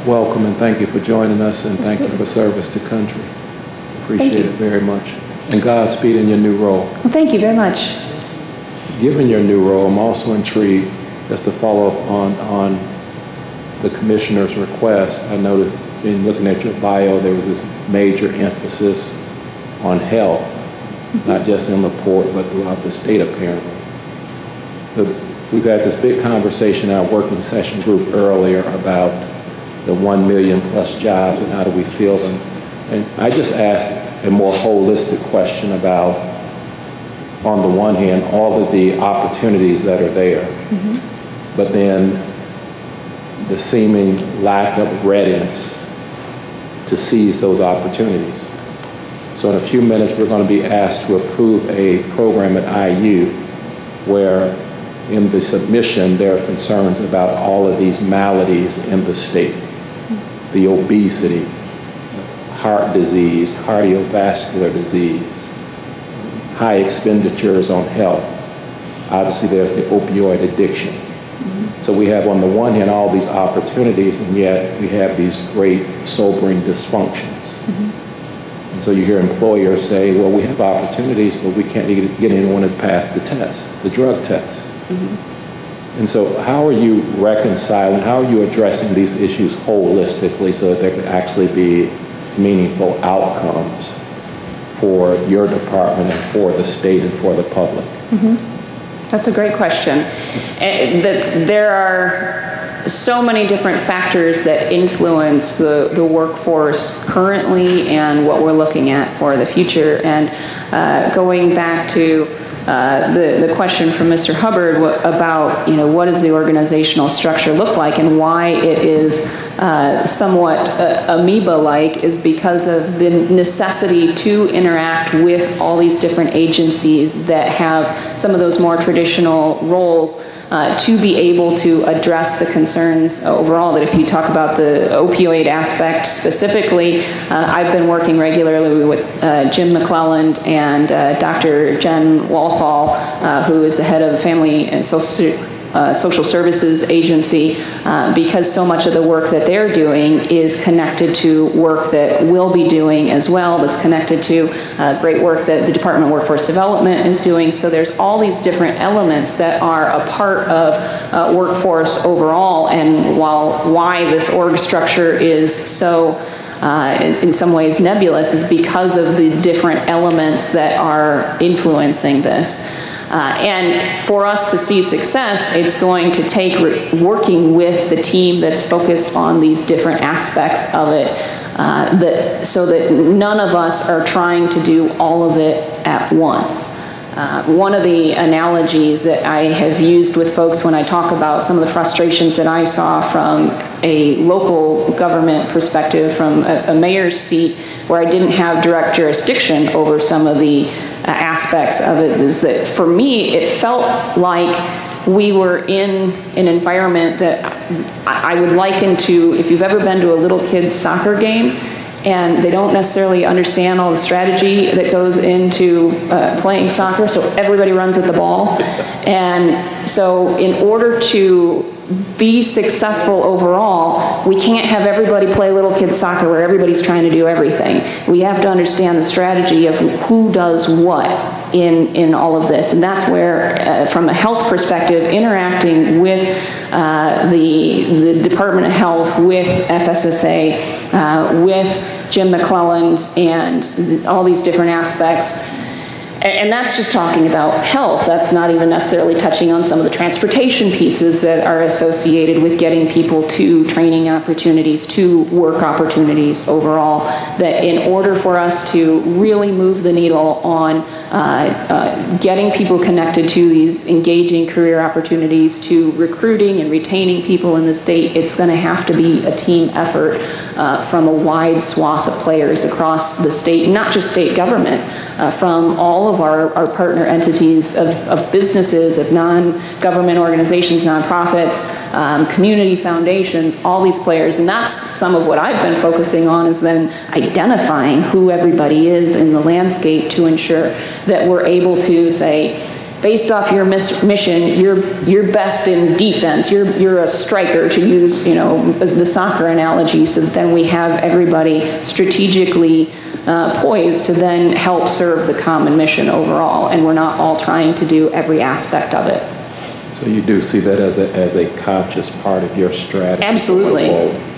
[SPEAKER 10] Welcome and thank you for joining us, and thank you for service to country. Appreciate it very much. And Godspeed in your new role.
[SPEAKER 7] Well, thank you very much.
[SPEAKER 10] Given your new role, I'm also intrigued, just to follow up on the commissioner's request. I noticed in looking at your bio, there was this major emphasis on health. not just in LaPorte, but throughout the state apparently. We've had this big conversation in our working session group earlier about the 1 million plus jobs and how do we fill them. And I just asked a more holistic question about, on the one hand, all of the opportunities that are there, but then the seeming lack of readiness to seize those opportunities. So in a few minutes, we're going to be asked to approve a program at IU where in the submission, there are concerns about all of these maladies in the state. The obesity, heart disease, cardiovascular disease, high expenditures on health. Obviously, there's the opioid addiction. So we have, on the one hand, all these opportunities, and yet we have these great sobering dysfunctions. And so you hear employers say, well, we have opportunities, but we can't get anyone to pass the test, the drug test. And so how are you reconciling, how are you addressing these issues holistically so that there can actually be meaningful outcomes for your department and for the state and for the public?
[SPEAKER 7] That's a great question. There are so many different factors that influence the workforce currently and what we're looking at for the future. And going back to the question from Mr. Hubbard about, what does the organizational structure look like and why it is somewhat amoeba-like is because of the necessity to interact with all these different agencies that have some of those more traditional roles to be able to address the concerns overall. That if you talk about the opioid aspect specifically, I've been working regularly with Jim McClelland and Dr. Jen Walthall, who is the head of the Family and Social Services Agency, because so much of the work that they're doing is connected to work that we'll be doing as well, that's connected to great work that the Department of Workforce Development is doing. So there's all these different elements that are a part of workforce overall, and why this org structure is so in some ways nebulous is because of the different elements that are influencing this. And for us to see success, it's going to take working with the team that's focused on these different aspects of it, so that none of us are trying to do all of it at once. One of the analogies that I have used with folks when I talk about some of the frustrations that I saw from a local government perspective, from a mayor's seat, where I didn't have direct jurisdiction over some of the aspects of it, is that for me, it felt like we were in an environment that I would liken to, if you've ever been to a little kid's soccer game, and they don't necessarily understand all the strategy that goes into playing soccer, so everybody runs at the ball. And so in order to be successful overall, we can't have everybody play little kids soccer where everybody's trying to do everything. We have to understand the strategy of who does what in all of this. And that's where, from a health perspective, interacting with the Department of Health, with FSSA, with Jim McClelland, and all these different aspects. And that's just talking about health. That's not even necessarily touching on some of the transportation pieces that are associated with getting people to training opportunities, to work opportunities overall. That in order for us to really move the needle on getting people connected to these engaging career opportunities, to recruiting and retaining people in the state, it's going to have to be a team effort from a wide swath of players across the state, not just state government, from all of our partner entities of businesses, of non-government organizations, nonprofits, community foundations, all these players. And that's some of what I've been focusing on, is then identifying who everybody is in the landscape to ensure that we're able to say, based off your mission, you're best in defense. You're a striker, to use the soccer analogy, so that then we have everybody strategically poised to then help serve the common mission overall, and we're not all trying to do every aspect of it.
[SPEAKER 10] So you do see that as a conscious part of your strategy?
[SPEAKER 7] Absolutely.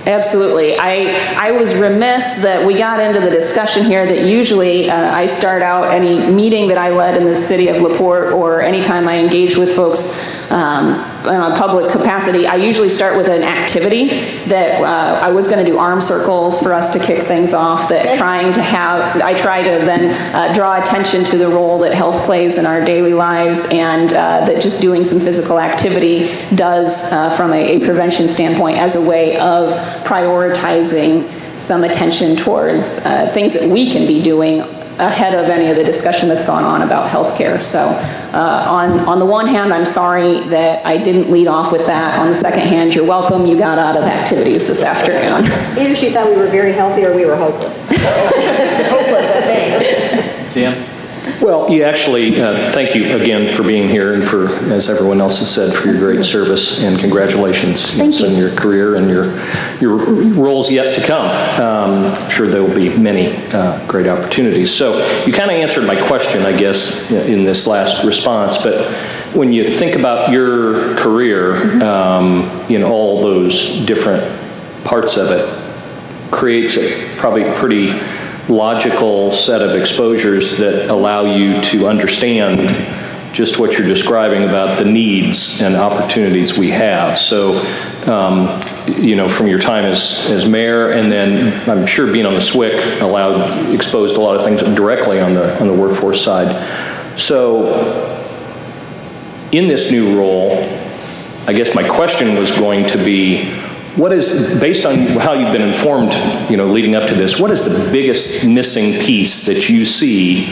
[SPEAKER 7] Absolutely. I was remiss that we got into the discussion here that usually I start out any meeting that I led in the city of LaPorte, or anytime I engage with folks in a public capacity, I usually start with an activity that I was going to do arm circles for us to kick things off, that I try to then draw attention to the role that health plays in our daily lives, and that just doing some physical activity does from a prevention standpoint as a way of prioritizing some attention towards things that we can be doing ahead of any of the discussion that's gone on about healthcare. So on the one hand, I'm sorry that I didn't lead off with that. On the second hand, you're welcome. You got out of activities this afternoon.
[SPEAKER 3] Either she thought we were very healthy or we were hopeless. Hopeless, I think.
[SPEAKER 9] Dan?
[SPEAKER 11] Well, you actually, thank you again for being here, and for, as everyone else has said, for your great service, and congratulations on your career and your roles yet to come. I'm sure there will be many great opportunities. So you kind of answered my question, I guess, in this last response, but when you think about your career, in all those different parts of it, creates a probably pretty logical set of exposures that allow you to understand just what you're describing about the needs and opportunities we have. So, from your time as mayor, and then I'm sure being on the SWIC exposed a lot of things directly on the workforce side. So, in this new role, I guess my question was going to be, what is, based on how you've been informed, leading up to this, what is the biggest missing piece that you see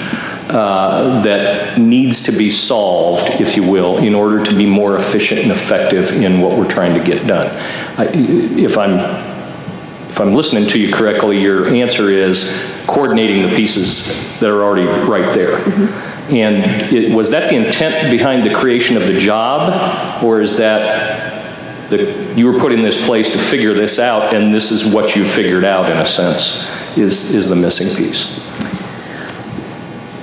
[SPEAKER 11] that needs to be solved, if you will, in order to be more efficient and effective in what we're trying to get done? If I'm listening to you correctly, your answer is coordinating the pieces that are already right there. And was that the intent behind the creation of the job, or is that you were put in this place to figure this out, and this is what you figured out, in a sense, is the missing piece?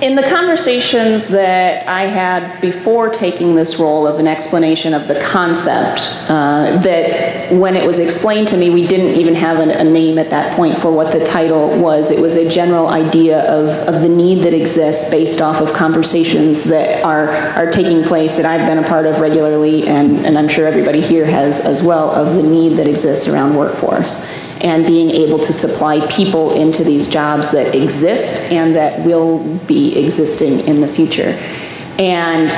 [SPEAKER 7] In the conversations that I had before taking this role of an explanation of the concept, that when it was explained to me, we didn't even have a name at that point for what the title was. It was a general idea of the need that exists based off of conversations that are taking place, that I've been a part of regularly, and I'm sure everybody here has as well, of the need that exists around workforce, and being able to supply people into these jobs that exist and that will be existing in the future. And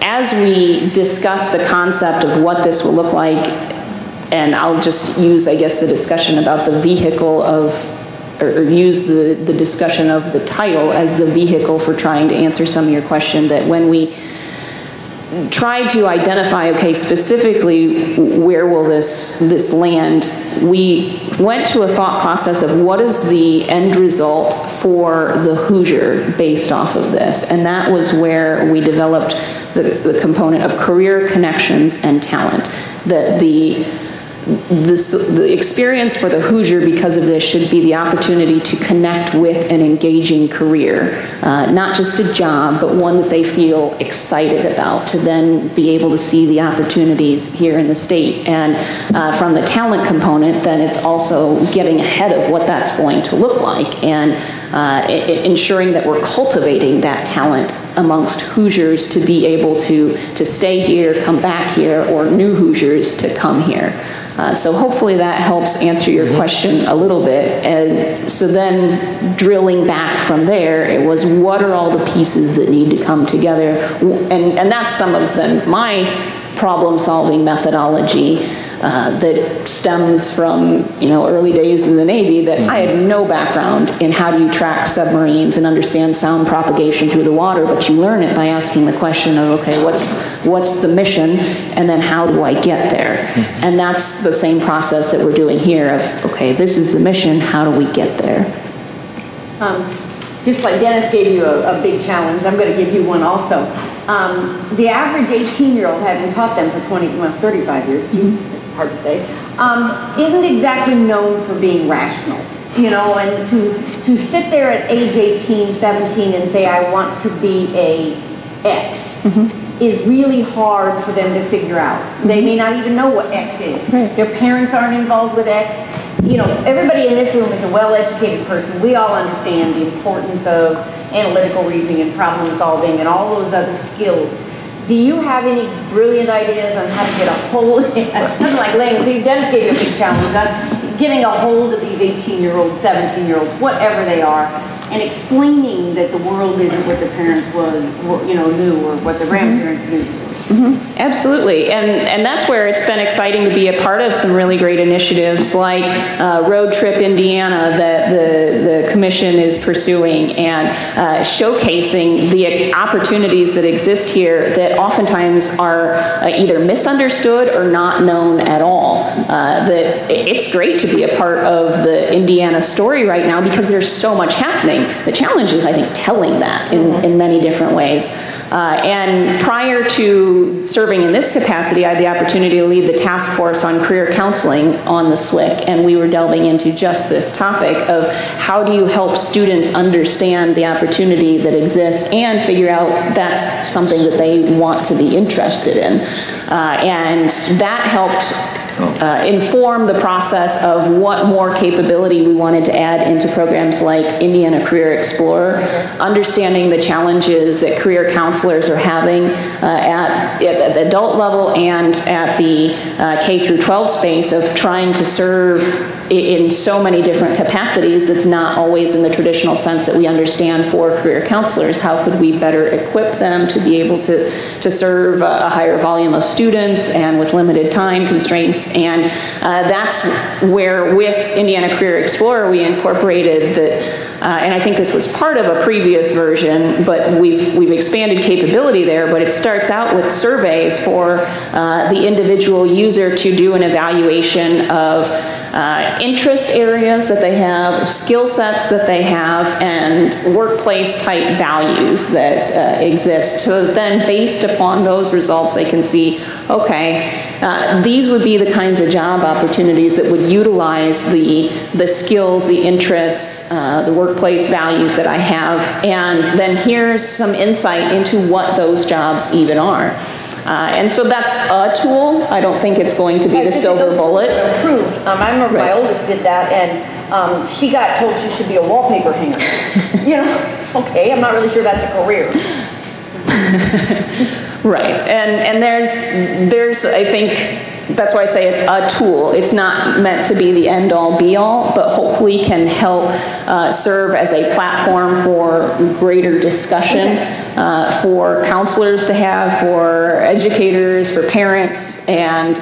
[SPEAKER 7] as we discuss the concept of what this will look like, and I'll just use, I guess, the discussion about the vehicle of, or use the discussion of the title as the vehicle for trying to answer some of your question, that when we tried to identify, okay, specifically where will this land, we went to a thought process of what is the end result for the Hoosier based off of this. And that was where we developed the component of career connections and talent. That the experience for the Hoosier because of this should be the opportunity to connect with an engaging career, not just a job, but one that they feel excited about, to then be able to see the opportunities here in the state. And from the talent component, then it's also getting ahead of what that's going to look like, and ensuring that we're cultivating that talent amongst Hoosiers to be able to stay here, come back here, or new Hoosiers to come here. So hopefully that helps answer your question a little bit. And so then drilling back from there, it was what are all the pieces that need to come together? And that's some of my problem-solving methodology that stems from early days in the Navy, that I had no background in how do you track submarines and understand sound propagation through the water, but you learn it by asking the question of, okay, what's the mission, and then how do I get there? And that's the same process that we're doing here of, okay, this is the mission, how do we get there?
[SPEAKER 12] Just like Dennis gave you a big challenge, I'm going to give you one also. The average 18-year-old, having taught them for 35 years, hard to say, isn't exactly known for being rational, and to sit there at age 18, 17 and say, I want to be a X, is really hard for them to figure out. They may not even know what X is. Their parents aren't involved with X. You know, everybody in this room is a well-educated person. We all understand the importance of analytical reasoning and problem solving and all those other skills. Do you have any brilliant ideas on how to get a hold of it? Nothing like laying, see, Dennis gave you a big challenge on getting a hold of these 18-year-olds, 17-year-olds, whatever they are, and explaining that the world isn't what their parents knew or what their grandparents knew.
[SPEAKER 7] Absolutely, and that's where it's been exciting to be a part of some really great initiatives like Road Trip Indiana that the Commission is pursuing, and showcasing the opportunities that exist here that oftentimes are either misunderstood or not known at all. That it's great to be a part of the Indiana story right now because there's so much happening. The challenge is, I think, telling that in many different ways. And prior to serving in this capacity, I had the opportunity to lead the task force on career counseling on the SWIC, and we were delving into just this topic of how do you help students understand the opportunity that exists and figure out that's something that they want to be interested in. And that helped inform the process of what more capability we wanted to add into programs like Indiana Career Explorer, understanding the challenges that career counselors are having at the adult level and at the K through 12 space of trying to serve in so many different capacities that's not always in the traditional sense that we understand for career counselors. How could we better equip them to be able to serve a higher volume of students and with limited time constraints? And that's where with Indiana Career Explorer we incorporated that, and I think this was part of a previous version, but we've expanded capability there, but it starts out with surveys for the individual user to do an evaluation of interest areas that they have, skill sets that they have, and workplace type values that exist. So then based upon those results, they can see, okay, these would be the kinds of job opportunities that would utilize the skills, the interests, the workplace values that I have, and then here's some insight into what those jobs even are. And so that's a tool. I don't think it's going to be the silver bullet.
[SPEAKER 12] Approved. I remember my oldest did that, and she got told she should be a wallpaper hanger. You know, okay, I'm not really sure that's a career.
[SPEAKER 7] Right, and there's I think, that's why I say it's a tool. It's not meant to be the end-all, be-all, but hopefully can help serve as a platform for greater discussion, for counselors to have, for educators, for parents, and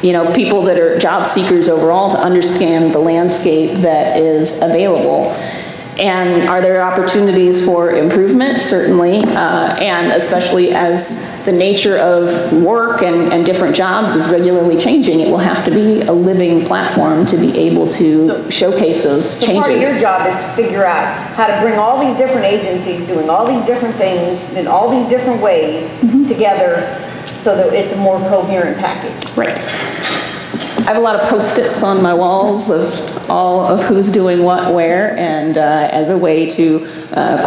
[SPEAKER 7] you know, people that are job seekers overall to understand the landscape that is available. And are there opportunities for improvement? Certainly, and especially as the nature of work and different jobs is regularly changing, it will have to be a living platform to be able to showcase those changes.
[SPEAKER 12] So part of your job is to figure out how to bring all these different agencies doing all these different things in all these different ways together so that it's a more coherent package.
[SPEAKER 7] Right. I have a lot of Post-its on my walls of all of who's doing what where, and as a way to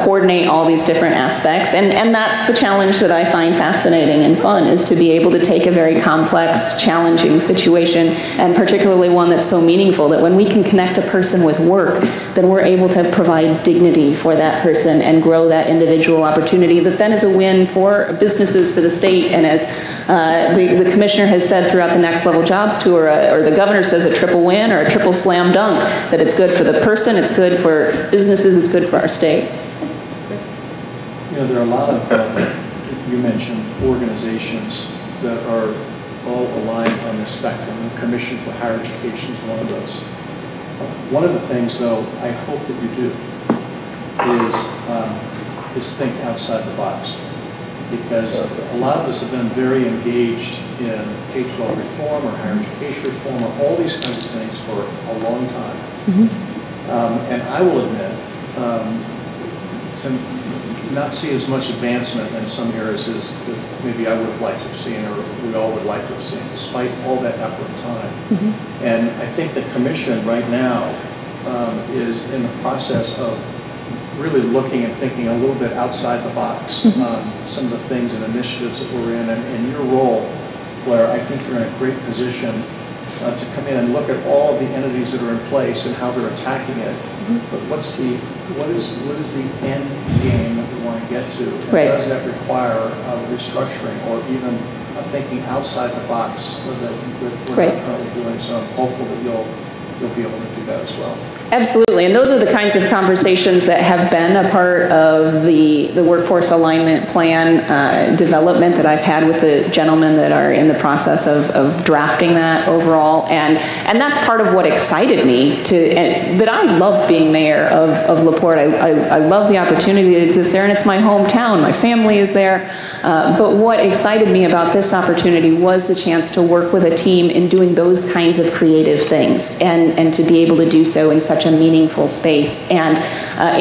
[SPEAKER 7] coordinate all these different aspects. And that's the challenge that I find fascinating and fun, is to be able to take a very complex, challenging situation, and particularly one that's so meaningful that when we can connect a person with work, then we're able to provide dignity for that person and grow that individual opportunity that then is a win for businesses, for the state, and as the commissioner has said throughout the Next Level Jobs Tour, or the governor says, a triple win or a triple slam dunk, that it's good for the person, it's good for businesses, it's good for our state.
[SPEAKER 4] You know, there are a lot of, you mentioned, organizations that are all aligned on the spectrum. The Commission for Higher Education is one of those. One of the things, though, I hope that you do is think outside the box. Because a lot of us have been very engaged in K-12 reform or higher education reform or all these kinds of things for a long time. And I will admit, to not see as much advancement in some areas as maybe I would have liked to have seen, or we all would like to have seen, despite all that effort and time. And I think the Commission right now is in the process of really looking and thinking a little bit outside the box on some of the things and initiatives that we're in. And in your role, Blair, I think you're in a great position to come in and look at all of the entities that are in place and how they're attacking it. But what is the end game that we want to get to? And
[SPEAKER 7] Right.
[SPEAKER 4] does that require restructuring or even thinking outside the box that we're
[SPEAKER 7] Right.
[SPEAKER 4] not currently doing? So I'm hopeful that you'll be able to do that as well.
[SPEAKER 7] Absolutely, and those are the kinds of conversations that have been a part of the workforce alignment plan development that I've had with the gentlemen that are in the process of drafting that overall, and that's part of what excited me that I love being mayor of LaPorte. I love the opportunity that exists there, and it's my hometown. My family is there, but what excited me about this opportunity was the chance to work with a team in doing those kinds of creative things, and to be able to do so in such a meaningful space. And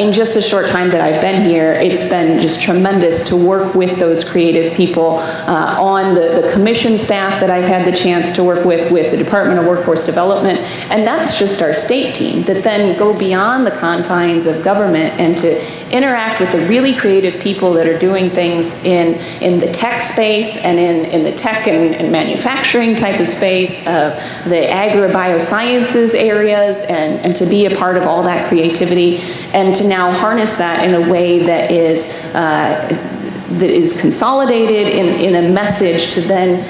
[SPEAKER 7] in just a short time that I've been here, it's been just tremendous to work with those creative people on the commission staff that I've had the chance to work with the Department of Workforce Development, and that's just our state team, that then go beyond the confines of government and to interact with the really creative people that are doing things in the tech space and in the tech and manufacturing type of space, the agribiosciences areas, and to be a part of all that creativity, and to now harness that in a way that is consolidated in a message to then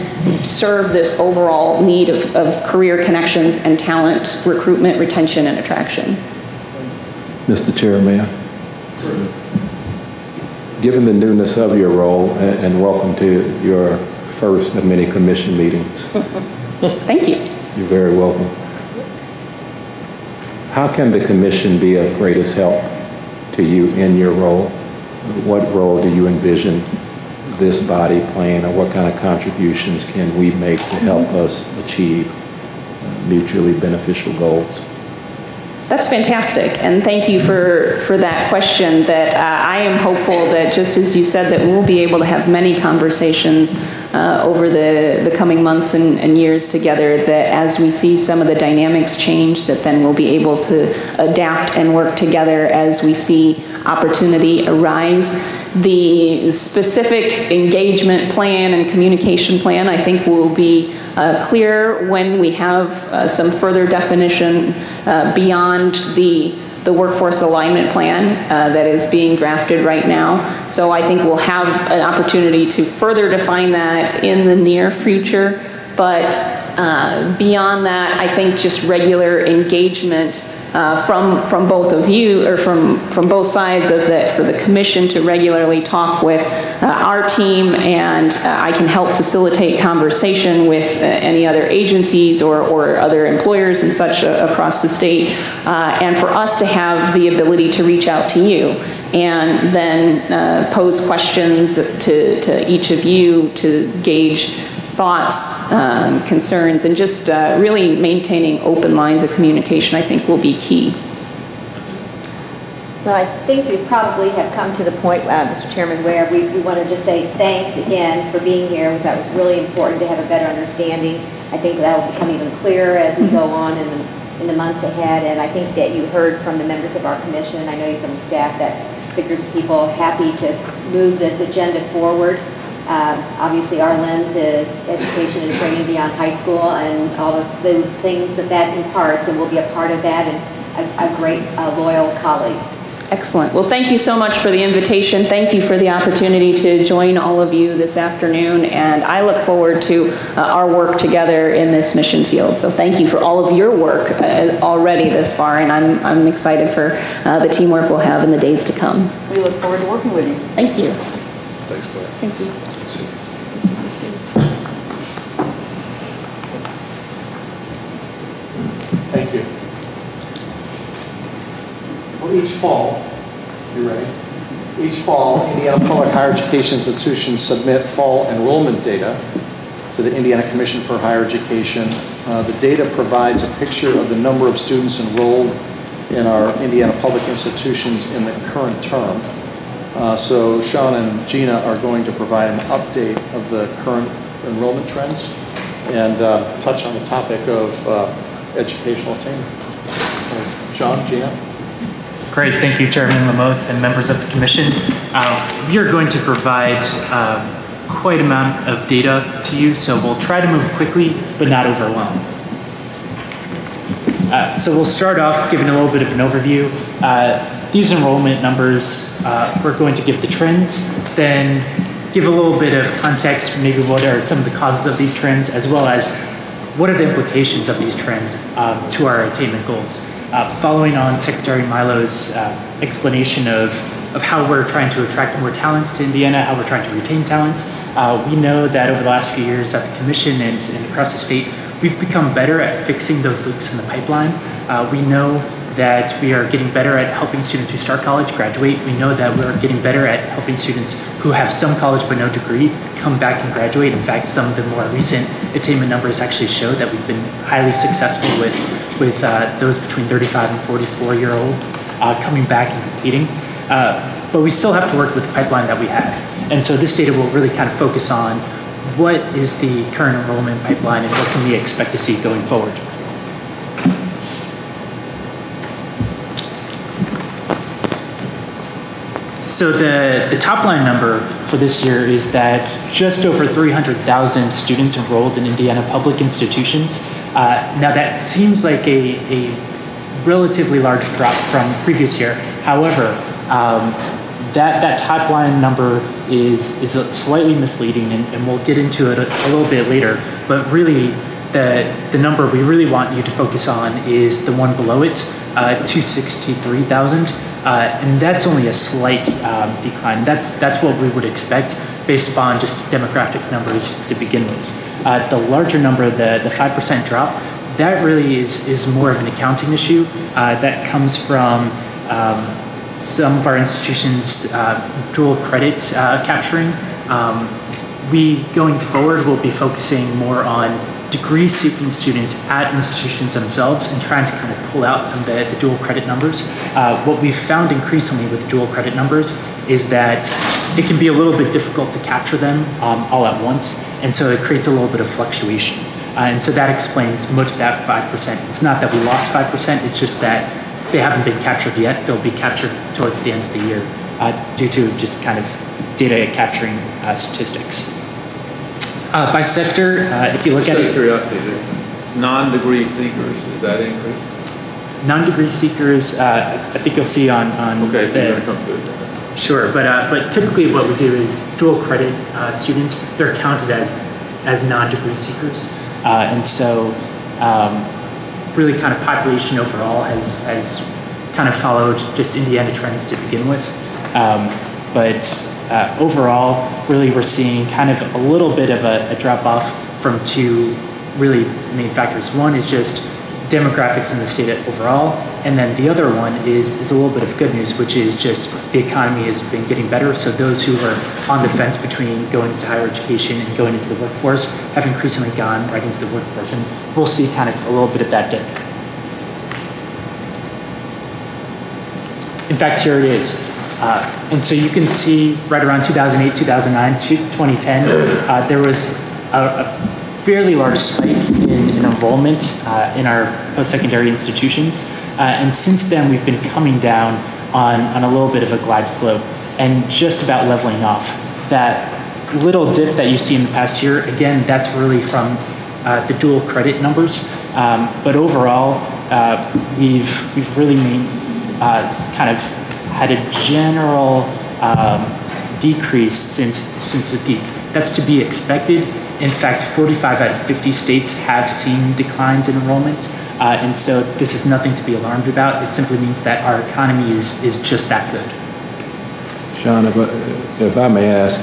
[SPEAKER 7] serve this overall need of career connections and talent recruitment, retention, and attraction.
[SPEAKER 10] Mr. Chair, may I? Given the newness of your role, and welcome to your first of many commission meetings.
[SPEAKER 7] Thank you.
[SPEAKER 10] You're very welcome. How can the commission be of greatest help to you in your role? What role do you envision this body playing, or what kind of contributions can we make to help us achieve mutually beneficial goals?
[SPEAKER 7] That's fantastic, and thank you for that question. That I am hopeful that, just as you said, that we'll be able to have many conversations over the coming months and years together, that as we see some of the dynamics change, that then we'll be able to adapt and work together as we see opportunity arise. The specific engagement plan and communication plan, I think, will be clear when we have some further definition beyond the workforce alignment plan that is being drafted right now. So I think we'll have an opportunity to further define that in the near future. But beyond that, I think just regular engagement from both of you, or from both sides of that, for the commission to regularly talk with our team, and I can help facilitate conversation with any other agencies or other employers and such across the state, and for us to have the ability to reach out to you and then pose questions to each of you to gauge thoughts, concerns, and just really maintaining open lines of communication, I think, will be key.
[SPEAKER 3] Well, I think we probably have come to the point, Mr. Chairman, where we want to just say thanks again for being here. We thought it was really important to have a better understanding. I think that will become even clearer as we go on in the months ahead, and I think that you heard from the members of our commission, and I know you from the staff, that the group of people happy to move this agenda forward. Obviously, our lens is education and training beyond high school, and all of those things that imparts, and we'll be a part of that, and a great loyal colleague.
[SPEAKER 7] Excellent. Well, thank you so much for the invitation. Thank you for the opportunity to join all of you this afternoon, and I look forward to our work together in this mission field. So thank you for all of your work already this far, and I'm excited for the teamwork we'll have in the days to come.
[SPEAKER 12] We look forward to working with you.
[SPEAKER 7] Thank you.
[SPEAKER 8] Thanks, Blair.
[SPEAKER 7] Thank you.
[SPEAKER 4] Thank you. Well, each fall, you ready? Each fall, Indiana Public Higher Education institutions submit fall enrollment data to the Indiana Commission for Higher Education. The data provides a picture of the number of students enrolled in our Indiana public institutions in the current term. So Sean and Gina are going to provide an update of the current enrollment trends and touch on the topic of educational attainment. Sean, Gina?
[SPEAKER 13] Great, thank you, Chairman Lamoth and members of the Commission. We are going to provide quite an amount of data to you, so we'll try to move quickly, but not overwhelm. So we'll start off giving a little bit of an overview. These enrollment numbers, we're going to give the trends, then give a little bit of context, maybe what are some of the causes of these trends, as well as what are the implications of these trends to our attainment goals. Following on Secretary Milo's explanation of how we're trying to attract more talents to Indiana, how we're trying to retain talents, we know that over the last few years at the Commission and across the state, we've become better at fixing those leaks in the pipeline. We know that we are getting better at helping students who start college graduate. We know that we're getting better at helping students who have some college but no degree come back and graduate. In fact, some of the more recent attainment numbers actually show that we've been highly successful with those between 35 and 44-year-old coming back and competing. But we still have to work with the pipeline that we have. And so this data will really kind of focus on what is the current enrollment pipeline and what can we expect to see going forward. So the top line number for this year is that just over 300,000 students enrolled in Indiana public institutions. Now that seems like a relatively large drop from previous year. However, that top line number is slightly misleading, and we'll get into it a little bit later. But really, the number we really want you to focus on is the one below it, 263,000. And that's only a slight decline. That's what we would expect based upon just demographic numbers to begin with. The larger number, the 5% drop, that really is more of an accounting issue that comes from some of our institutions dual credit capturing. We, going forward, will be focusing more on degree-seeking students at institutions themselves and trying to kind of pull out some of the dual credit numbers. What we've found increasingly with the dual credit numbers is that it can be a little bit difficult to capture them all at once, and so it creates a little bit of fluctuation. And so that explains much of that 5%. It's not that we lost 5%, it's just that they haven't been captured yet. They'll be captured towards the end of the year due to just kind of data capturing statistics. By sector, if you look at it—
[SPEAKER 9] Just out of curiosity, non-degree seekers, is that increased?
[SPEAKER 13] Non-degree seekers, I think you'll see on
[SPEAKER 9] okay,
[SPEAKER 13] the—
[SPEAKER 9] you're going to come to it.
[SPEAKER 13] Sure, but typically what we do is dual credit students, they're counted as non-degree seekers. And so really kind of population overall has kind of followed just Indiana trends to begin with. But overall, really we're seeing kind of a little bit of a drop off from two really main factors. One is just demographics in the state overall, and then the other one is a little bit of good news, which is just the economy has been getting better. So those who are on the fence between going into higher education and going into the workforce have increasingly gone right into the workforce, and we'll see kind of a little bit of that dip. In fact, here it is. And so you can see right around 2008, 2009, 2010, there was a fairly large spike in enrollment in our post-secondary institutions. And since then, we've been coming down on a little bit of a glide slope and just about leveling off. That little dip that you see in the past year, again, that's really from the dual credit numbers. But overall, we've really kind of had a general decrease since the peak. That's to be expected. In fact, 45 out of 50 states have seen declines in enrollment. And so this is nothing to be alarmed about. It simply means that our economy is just that good.
[SPEAKER 10] Sean, if I may ask,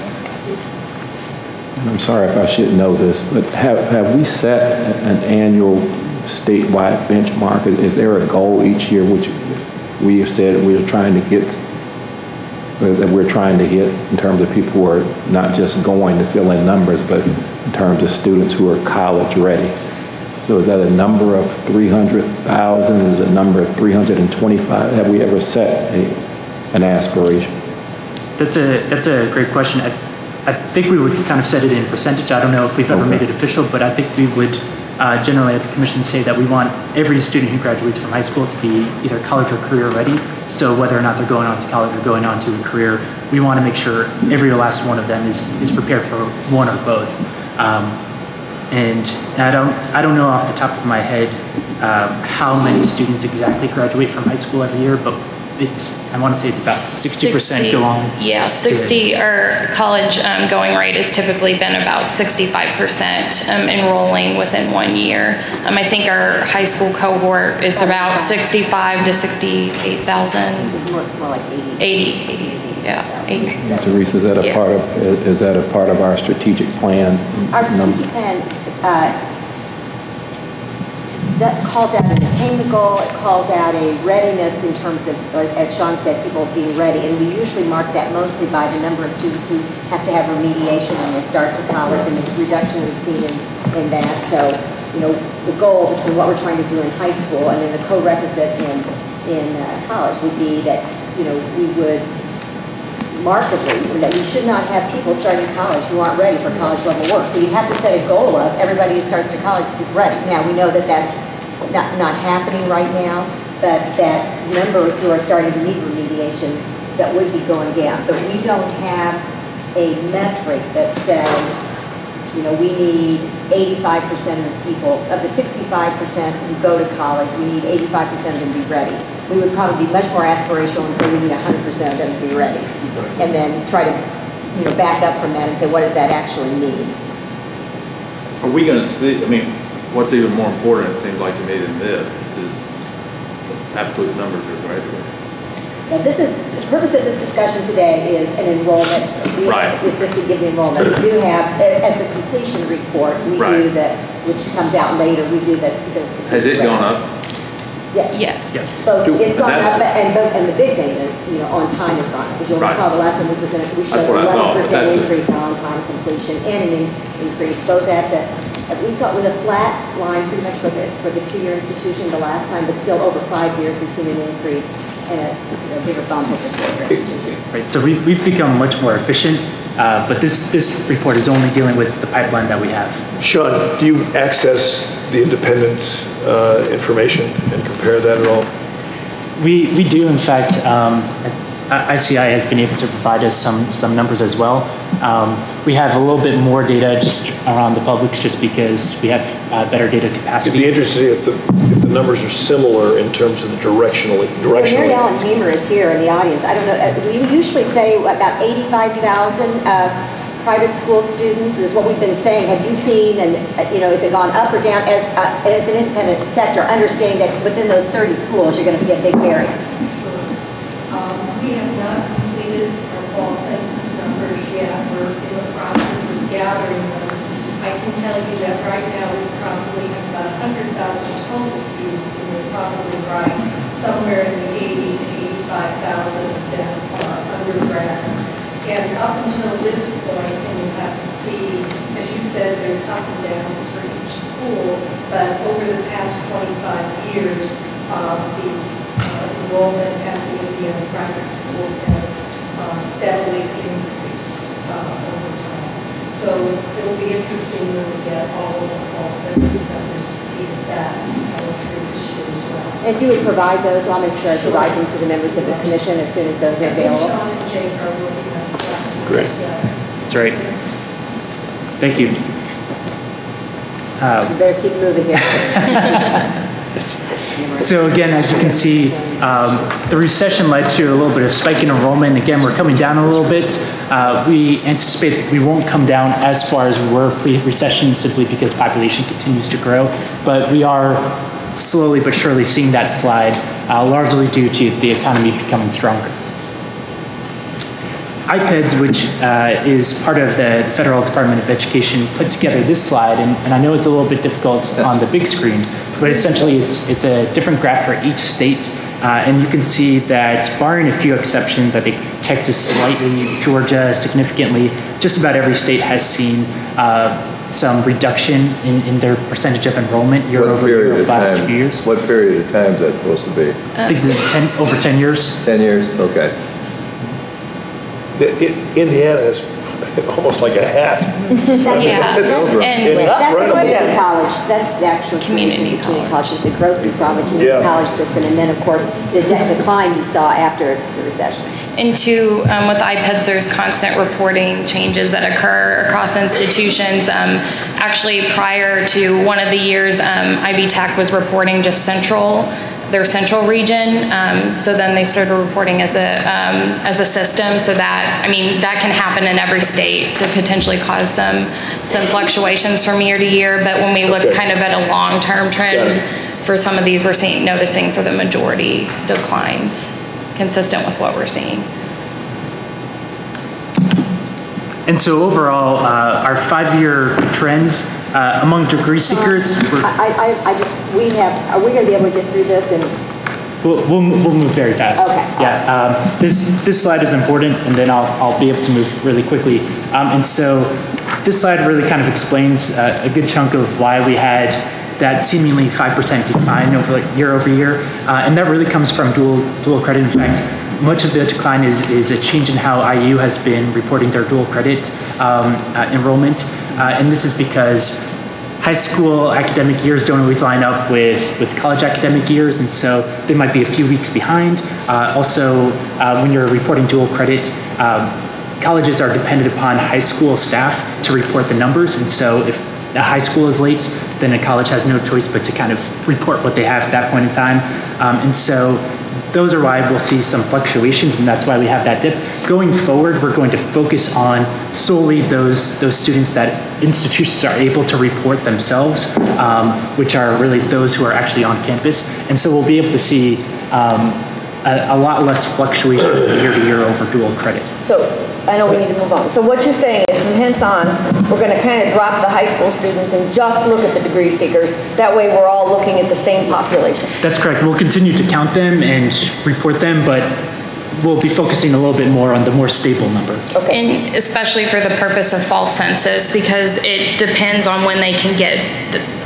[SPEAKER 10] and I'm sorry if I should know this, but have we set an annual statewide benchmark? Is there a goal each year which we have said we're trying to get, that we're trying to hit in terms of people who are not just going to fill in numbers, but in terms of students who are college ready? So is that a number of 300,000? Is it a number of 325? Have we ever set an aspiration?
[SPEAKER 13] That's a great question. I think we would kind of set it in percentage. I don't know if we've ever made it official, but I think we would generally at the commission say that we want every student who graduates from high school to be either college or career ready. So whether or not they're going on to college or going on to a career, we want to make sure every last one of them is prepared for one or both. And I don't know off the top of my head how many students exactly graduate from high school every year, but I want to say it's about 60% go on.
[SPEAKER 14] Yeah, 60, our college going rate has typically been about 65% enrolling within 1 year. I think our high school cohort is about 65 to 68,000.
[SPEAKER 3] It's more like 80.
[SPEAKER 14] 80, yeah, 80.
[SPEAKER 10] Teresa, is that a part of our strategic plan?
[SPEAKER 3] Our strategic plan calls out an attainment goal, it calls out a readiness in terms of, as Sean said, people being ready. And we usually mark that mostly by the number of students who have to have remediation when they start to college and the reduction we've seen in that. So, the goal between what we're trying to do in high school and then the co-requisite in college would be that, we would markedly, that we should not have people starting college who aren't ready for college level work. So you have to set a goal of everybody who starts to college is ready. Now, we know that that's not happening right now, but that numbers who are starting to need remediation, that would be going down. But we don't have a metric that says, we need 85% of people, of the 65% who go to college, we need 85% of them to be ready. We would probably be much more aspirational and say we need 100% of them to be ready. And then try to, back up from that and say, what does that actually mean?
[SPEAKER 9] Are we going to see, what's even more important, it seems like to me, than this is absolute numbers of graduates.
[SPEAKER 3] Now, the purpose of this discussion today is an enrollment. It's just to give the enrollment. We do have, at the completion report, we do the, which comes out later, we do the
[SPEAKER 9] Has it gone up?
[SPEAKER 3] Yes. So it's gone up, and the big thing is, on time is gone up. Because you'll recall the last time we presented, we showed 11% increase in on-time completion and an increase both at the, we thought with a flat line pretty much for the two-year institution the last time, but still over 5 years we've seen an increase and a bigger bump over the four-year institution.
[SPEAKER 13] Right, so we've become much more efficient, but this report is only dealing with the pipeline that we have.
[SPEAKER 8] Sean, do you access the independent information and compare that at all?
[SPEAKER 13] We do, in fact. ICI has been able to provide us some numbers as well. We have a little bit more data just around the publics just because we have better data capacity.
[SPEAKER 8] It'd be interesting if the numbers are similar in terms of the directionally.
[SPEAKER 3] Mary Ellen Hamer is here in the audience. I don't know, we usually say about 85,000 private school students is what we've been saying. Have you seen, and has it gone up or down as an independent sector, understanding that within those 30 schools you're going to see a big variance?
[SPEAKER 15] We have not completed our fall census numbers yet. We're in the process of gathering them. I can tell you that right now we probably have about 100,000 total students, and we're probably right somewhere in the 80 to 85,000 of them are undergrads. And up until this point, and you have to see, as you said, there's up and downs for each school, but over the past 25 years, the enrollment at the Indiana private schools has steadily increased over time. So it'll be interesting when we get all of the fall census numbers to see that will true this year as well.
[SPEAKER 3] And if you would provide those, I'll make sure I provide them to the members of the commission as soon as those are available.
[SPEAKER 15] Sean and Jake are working on that.
[SPEAKER 8] Great.
[SPEAKER 13] That's right. Thank you.
[SPEAKER 3] You better keep moving here.
[SPEAKER 13] So again, as you can see, the recession led to a little bit of spike in enrollment. Again, we're coming down a little bit. We anticipate that we won't come down as far as we were pre-recession simply because population continues to grow. But we are slowly but surely seeing that slide, largely due to the economy becoming stronger. IPEDS, which is part of the Federal Department of Education, put together this slide, and I know it's a little bit difficult on the big screen, but essentially it's a different graph for each state, and you can see that barring a few exceptions, I think Texas slightly, Georgia significantly, just about every state has seen some reduction in their percentage of enrollment year over year over the last 2 years.
[SPEAKER 6] What period of time is that supposed to be?
[SPEAKER 13] I think this is over 10 years.
[SPEAKER 6] 10 years, okay.
[SPEAKER 8] Indiana has almost like a hat.
[SPEAKER 14] Yeah.
[SPEAKER 8] It's
[SPEAKER 14] And
[SPEAKER 3] That's the
[SPEAKER 8] incredible.
[SPEAKER 3] community college, that's the actual
[SPEAKER 14] Community
[SPEAKER 3] college, is the growth we saw in the community
[SPEAKER 8] Yeah.
[SPEAKER 3] college system, and then, of course, the decline you saw after the recession.
[SPEAKER 14] And two, with iPads, there's constant reporting changes that occur across institutions. Actually, prior to one of the years, IB Tech was reporting just their central region. So then they started reporting as a system. So that, I mean, that can happen in every state to potentially cause some fluctuations from year to year. But when we look kind of at a long-term trend for some of these, we're noticing for the majority declines, consistent with what we're seeing.
[SPEAKER 13] And so overall, our 5-year trends among degree seekers.
[SPEAKER 3] Are we going to be able to get through this? And
[SPEAKER 13] we'll move very fast.
[SPEAKER 3] Okay.
[SPEAKER 13] Yeah. This slide is important, and then I'll be able to move really quickly. And so this slide really kind of explains a good chunk of why we had that seemingly 5% decline year over year, and that really comes from dual credit. In fact, much of the decline is a change in how IU has been reporting their dual credit enrollment, and this is because high school academic years don't always line up with college academic years, and so they might be a few weeks behind. Also, when you're reporting dual credit, colleges are dependent upon high school staff to report the numbers, and so if a high school is late, then a college has no choice but to kind of report what they have at that point in time. And so those are why we'll see some fluctuations, and that's why we have that dip. Going forward, we're going to focus on solely those students that institutions are able to report themselves, which are really those who are actually on campus. And so we'll be able to see a lot less fluctuation year to year over dual credit.
[SPEAKER 12] So I know we need to move on. So what you're saying is from hence on, we're going to kind of drop the high school students and just look at the degree seekers. That way we're all looking at the same population.
[SPEAKER 13] That's correct. We'll continue to count them and report them, but we'll be focusing a little bit more on the more stable number.
[SPEAKER 12] Okay.
[SPEAKER 14] And especially for the purpose of fall census, because it depends on when they can get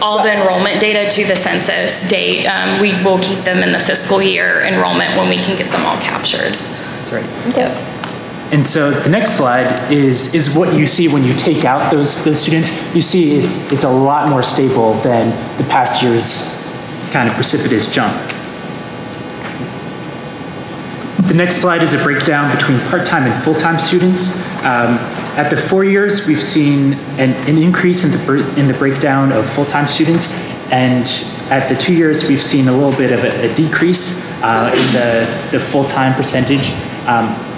[SPEAKER 14] all the enrollment data to the census date. We will keep them in the fiscal year enrollment when we can get them all captured.
[SPEAKER 13] That's right.
[SPEAKER 14] Okay. Yep.
[SPEAKER 13] And so the next slide is what you see when you take out those students. You see it's a lot more stable than the past year's kind of precipitous jump. The next slide is a breakdown between part-time and full-time students. At the 4 years, we've seen an increase in the breakdown of full-time students, and at the 2 years, we've seen a little bit of a decrease in the full-time percentage.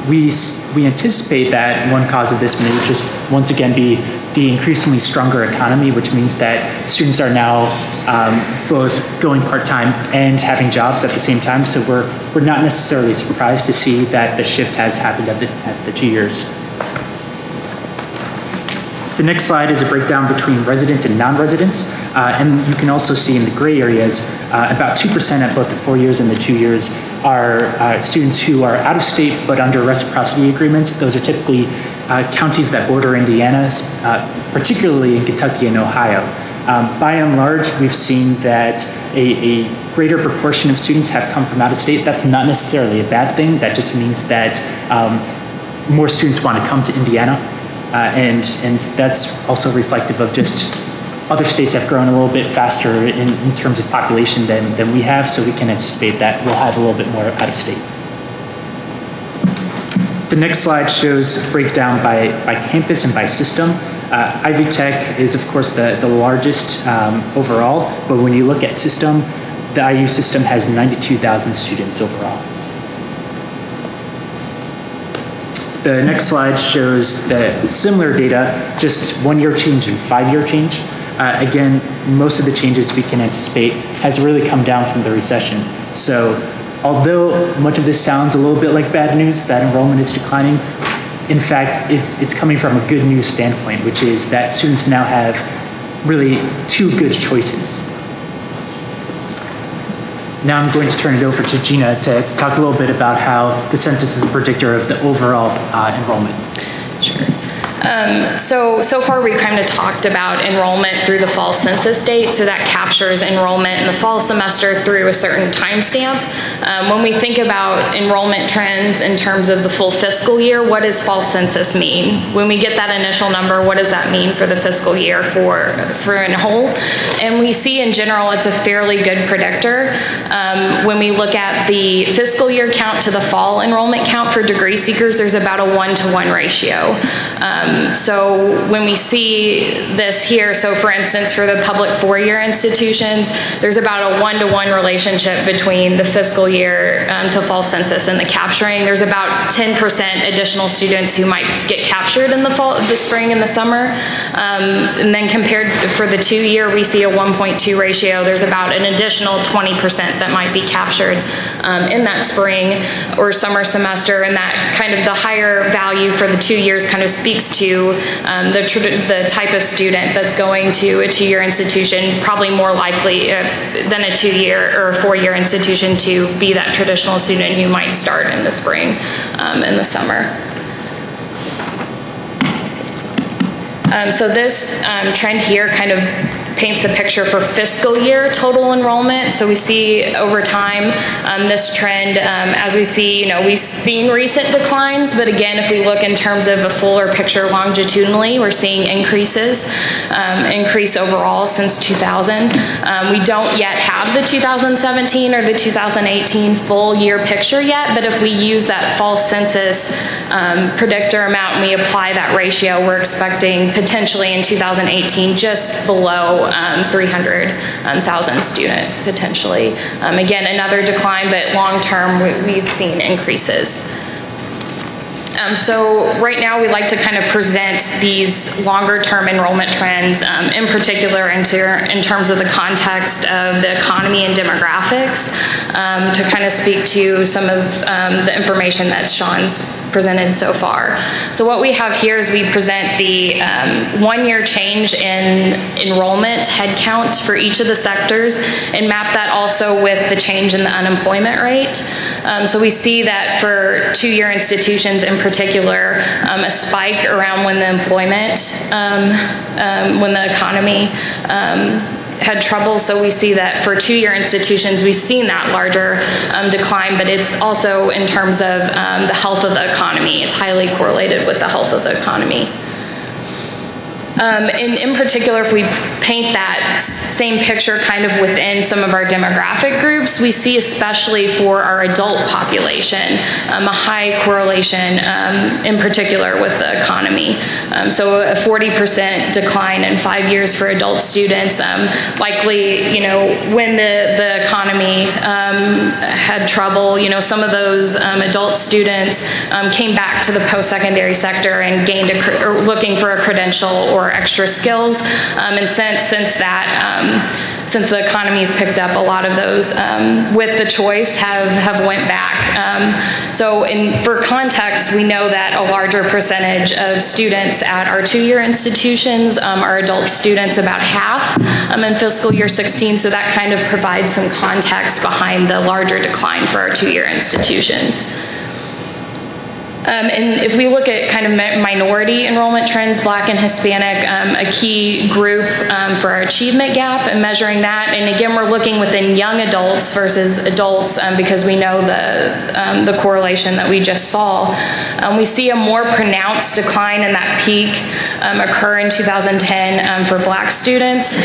[SPEAKER 13] We anticipate that one cause of this may just once again be the increasingly stronger economy, which means that students are now both going part-time and having jobs at the same time. So we're not necessarily surprised to see that the shift has happened at the 2 years. The next slide is a breakdown between residents and non-residents, and you can also see in the gray areas, about 2% at both the 4 years and the 2 years are students who are out of state but under reciprocity agreements. Those are typically counties that border Indiana, particularly in Kentucky and Ohio. By and large, we've seen that a greater proportion of students have come from out of state. That's not necessarily a bad thing. That just means that more students want to come to Indiana. And that's also reflective of just other states have grown a little bit faster in terms of population than we have, so we can anticipate that we'll have a little bit more out of state. The next slide shows a breakdown by campus and by system. Ivy Tech is, of course, the largest overall, but when you look at system, the IU system has 92,000 students overall. The next slide shows the similar data, just 1 year change and 5 year change. Again, most of the changes we can anticipate has really come down from the recession. So although much of this sounds a little bit like bad news, that enrollment is declining, in fact, it's coming from a good news standpoint, which is that students now have really 2 good choices. Now I'm going to turn it over to Gina to talk a little bit about how the census is a predictor of the overall enrollment.
[SPEAKER 14] Sure. So far we've kind of talked about enrollment through the fall census date, so that captures enrollment in the fall semester through a certain timestamp. When we think about enrollment trends in terms of the full fiscal year, what does fall census mean? When we get that initial number, what does that mean for the fiscal year for in whole? And we see in general it's a fairly good predictor. When we look at the fiscal year count to the fall enrollment count for degree seekers, there's about a 1-to-1 ratio. So when we see this here, so for instance, for the public 4-year institutions, there's about a 1-to-1 relationship between the fiscal year to fall census and the capturing. There's about 10% additional students who might get captured in the fall, the spring and the summer. And then compared for the 2-year, we see a 1.2 ratio. There's about an additional 20% that might be captured in that spring or summer semester, and that kind of the higher value for the 2 years kind of speaks to the type of student that's going to a 2-year institution, probably more likely than a 2-year or a 4-year institution to be that traditional student who might start in the spring and the summer. So this trend here kind of paints a picture for fiscal year total enrollment. So we see over time this trend, as we see, we've seen recent declines, but again, if we look in terms of a fuller picture longitudinally, we're seeing increases, increase overall since 2000. We don't yet have the 2017 or the 2018 full year picture yet, but if we use that fall census predictor amount and we apply that ratio, we're expecting potentially in 2018 just below 300,000 students potentially. Again, another decline, but long term we've seen increases. So right now we like to kind of present these longer term enrollment trends, in particular in terms of the context of the economy and demographics, to kind of speak to some of the information that Sean's presented so far. So what we have here is we present the 1-year change in enrollment headcount for each of the sectors and map that also with the change in the unemployment rate. So we see that for 2-year institutions in particular, a spike around when the employment, when the economy had trouble. So we see that for 2-year institutions, we've seen that larger decline, but it's also in terms of the health of the economy. It's highly correlated with the health of the economy. And in particular, if we paint that same picture kind of within some of our demographic groups, we see especially for our adult population, a high correlation in particular with the economy. So a 40% decline in 5 years for adult students, likely, when the economy had trouble, some of those adult students came back to the post-secondary sector and gained or looking for a credential or extra skills, and since the economy's picked up, a lot of those with the choice have went back. So for context, we know that a larger percentage of students at our 2-year institutions are adult students, about half in fiscal year 16, so that kind of provides some context behind the larger decline for our 2-year institutions. And if we look at kind of minority enrollment trends, Black and Hispanic, a key group for our achievement gap and measuring that. And again, we're looking within young adults versus adults because we know the correlation that we just saw. We see a more pronounced decline in that peak occur in 2010 for Black students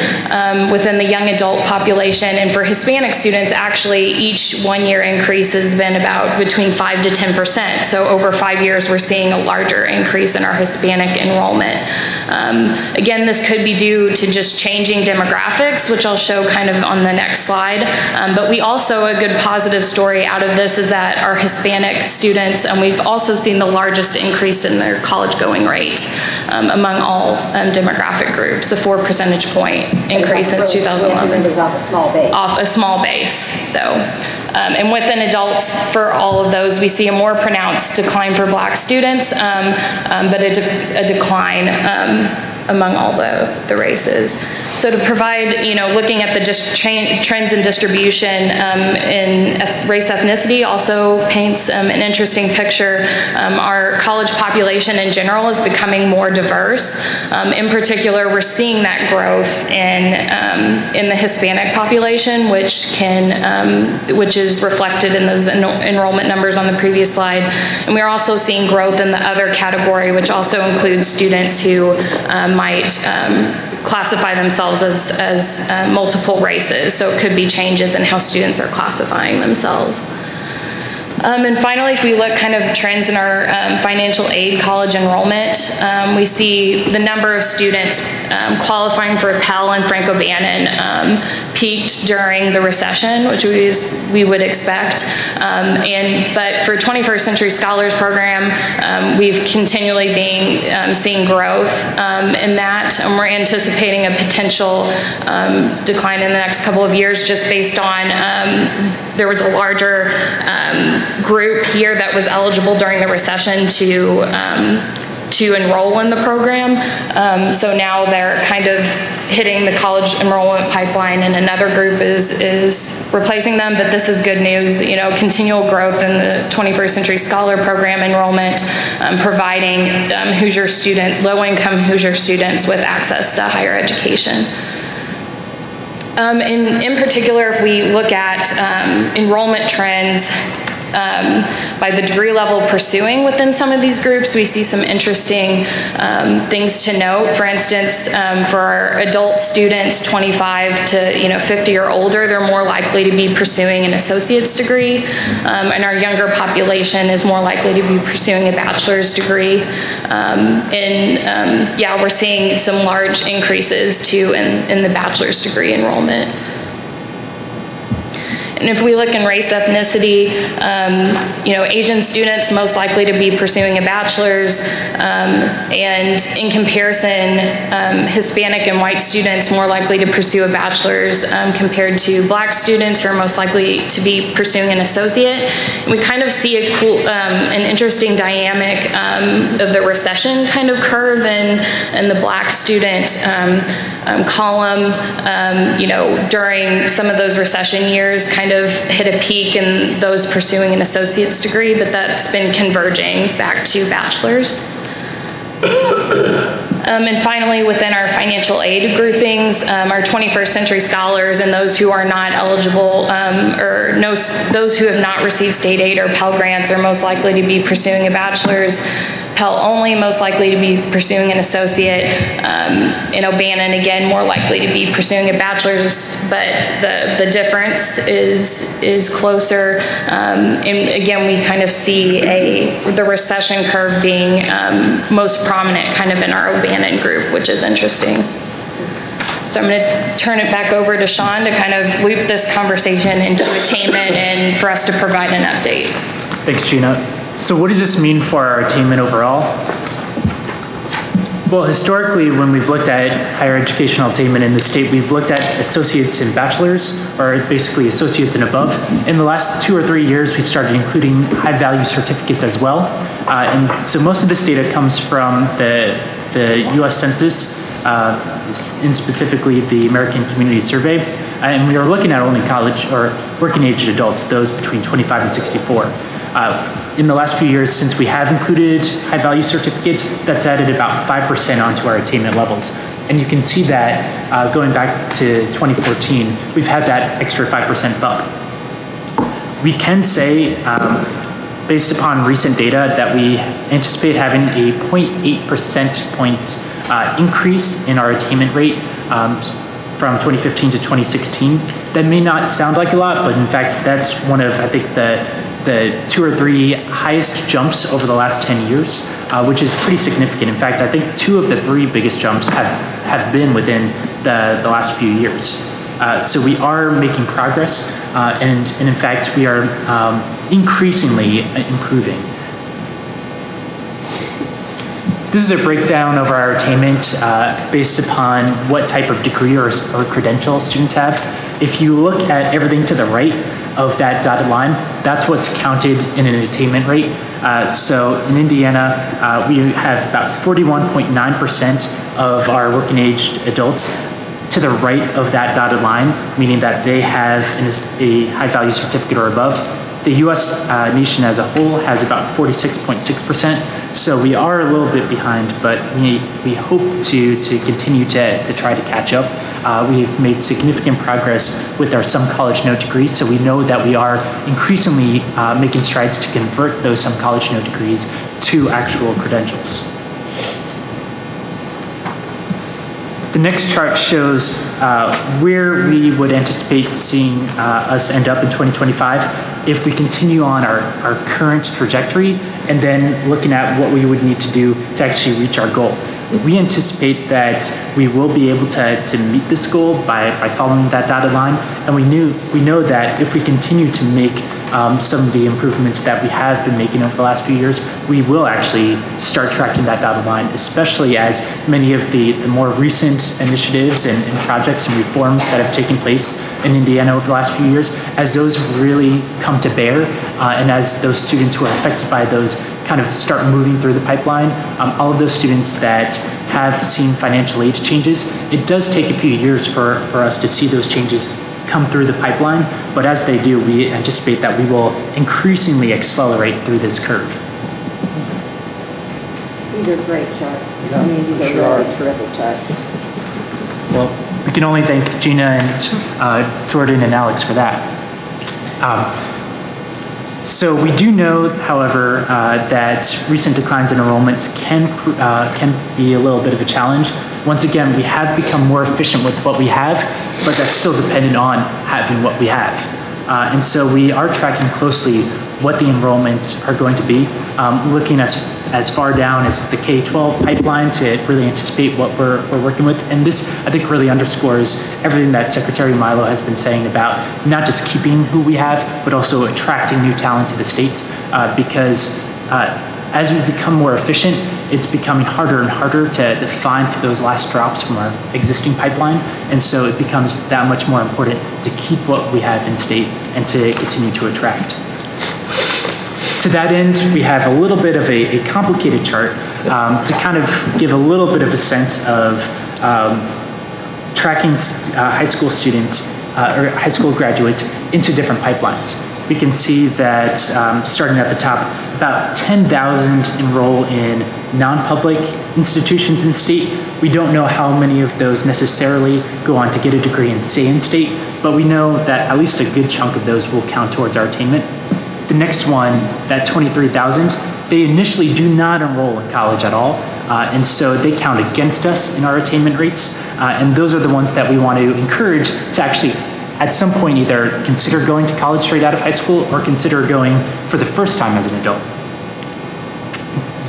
[SPEAKER 14] within the young adult population. And for Hispanic students, actually, each 1-year increase has been about between 5 to 10%. So over 5 years, we're seeing a larger increase in our Hispanic enrollment. Again, this could be due to just changing demographics, which I'll show kind of on the next slide. But we also, a good positive story out of this is that our Hispanic students, and we've also seen the largest increase in their college going rate among all demographic groups, a 4 percentage point increase since 2011. Off a small base, though. And within adults, for all of those, we see a more pronounced decline for Black students, but a decline among all the races. So to provide, looking at the trends in distribution in race ethnicity also paints an interesting picture. Our college population in general is becoming more diverse. In particular, we're seeing that growth in the Hispanic population, which is reflected in those enrollment numbers on the previous slide. And we're also seeing growth in the other category, which also includes students who might classify themselves as multiple races. So it could be changes in how students are classifying themselves. And finally, if we look kind of trends in our financial aid college enrollment, we see the number of students qualifying for Pell and Franco-Bannon peaked during the recession, which we would expect. But for 21st Century Scholars Program, we've continually seeing growth in that, and we're anticipating a potential decline in the next couple of years just based on there was a larger group here that was eligible during the recession to enroll in the program. So now they're kind of hitting the college enrollment pipeline, and another group is replacing them. But this is good news, continual growth in the 21st Century Scholar Program enrollment, providing low-income Hoosier students with access to higher education. In particular, if we look at enrollment trends by the degree level pursuing within some of these groups, we see some interesting things to note. For instance, for our adult students 25 to 50 or older, they're more likely to be pursuing an associate's degree, and our younger population is more likely to be pursuing a bachelor's degree. We're seeing some large increases too in the bachelor's degree enrollment. And if we look in race ethnicity, Asian students most likely to be pursuing a bachelor's, and in comparison, Hispanic and white students more likely to pursue a bachelor's compared to black students who are most likely to be pursuing an associate. And we kind of see an interesting dynamic of the recession kind of curve in the black student column, during some of those recession years kind of hit a peak in those pursuing an associate's degree, but that's been converging back to bachelor's. And finally, within our financial aid groupings, our 21st Century Scholars and those who are not eligible those who have not received state aid or Pell Grants are most likely to be pursuing a bachelor's. Pell only most likely to be pursuing an associate. In O'Bannon, again, more likely to be pursuing a bachelor's, but the difference is closer. And again, we kind of see the recession curve being most prominent kind of in our O'Bannon group, which is interesting. So I'm going to turn it back over to Sean to kind of loop this conversation into attainment and for us to provide an update.
[SPEAKER 13] Thanks, Gina. So what does this mean for our attainment overall? Well, historically, when we've looked at higher educational attainment in the state, we've looked at associates and bachelors, or basically associates and above. In the last 2 or 3 years, we've started including high-value certificates as well. And so most of this data comes from the U.S. Census, and specifically the American Community Survey. And we are looking at only college or working-age adults, those between 25 and 64. In the last few years, since we have included high-value certificates, that's added about 5% onto our attainment levels. And you can see that going back to 2014, we've had that extra 5% bump. We can say, based upon recent data, that we anticipate having a 0.8 percentage points increase in our attainment rate from 2015 to 2016. That may not sound like a lot, but in fact, that's one of, I think, the 2 or 3 highest jumps over the last 10 years, which is pretty significant. In fact, I think 2 of the 3 biggest jumps have been within the last few years. So we are making progress, and in fact, we are increasingly improving. This is a breakdown of our attainment based upon what type of degree or credential students have. If you look at everything to the right of that dotted line, that's what's counted in an attainment rate. So in Indiana, we have about 41.9% of our working age adults to the right of that dotted line, meaning that they have a high value certificate or above. The US nation as a whole has about 46.6%, so we are a little bit behind, but we hope to continue to try to catch up. We've made significant progress with our some college no degrees, so we know that we are increasingly making strides to convert those some college no degrees to actual credentials. The next chart shows where we would anticipate seeing us end up in 2025 if we continue on our current trajectory, and then looking at what we would need to do to actually reach our goal. We anticipate that we will be able to meet this goal by following that dotted line, and we know that if we continue to make some of the improvements that we have been making over the last few years, we will actually start tracking that dotted line, especially as many of the more recent initiatives and projects and reforms that have taken place in Indiana over the last few years, as those really come to bear, and as those students who are affected by those kind of start moving through the pipeline, all of those students that have seen financial aid changes, it does take a few years for us to see those changes come through the pipeline, but as they do, we anticipate that we will increasingly accelerate through this curve.
[SPEAKER 3] These are great charts.
[SPEAKER 4] Yeah,
[SPEAKER 3] I mean, these are
[SPEAKER 4] sure
[SPEAKER 3] really terrific charts.
[SPEAKER 13] Well, we can only thank Gina and Jordan and Alex for that. So we do know, however, that recent declines in enrollments can be a little bit of a challenge. Once again, we have become more efficient with what we have, but that's still dependent on having what we have. And so we are tracking closely what the enrollments are going to be, looking as far down as the K-12 pipeline to really anticipate what we're working with. And this, I think, really underscores everything that Secretary Milo has been saying about not just keeping who we have, but also attracting new talent to the state, because as we become more efficient, it's becoming harder and harder to find those last drops from our existing pipeline. And so it becomes that much more important to keep what we have in state and to continue to attract. To that end, we have a little bit of a complicated chart to kind of give a little bit of a sense of tracking high school students or high school graduates into different pipelines. We can see that starting at the top, about 10,000 enroll in non-public institutions in state. We don't know how many of those necessarily go on to get a degree and stay in state, but we know that at least a good chunk of those will count towards our attainment. The next one, that 23,000, they initially do not enroll in college at all, and so they count against us in our attainment rates, and those are the ones that we want to encourage to actually at some point either consider going to college straight out of high school or consider going for the first time as an adult.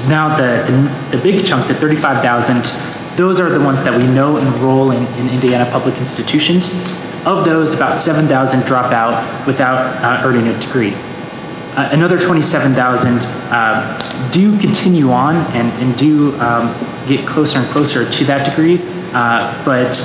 [SPEAKER 13] Now the big chunk, the 35,000, those are the ones that we know enroll in Indiana public institutions. Of those, about 7,000 drop out without earning a degree. Another 27,000 do continue on and do get closer and closer to that degree, but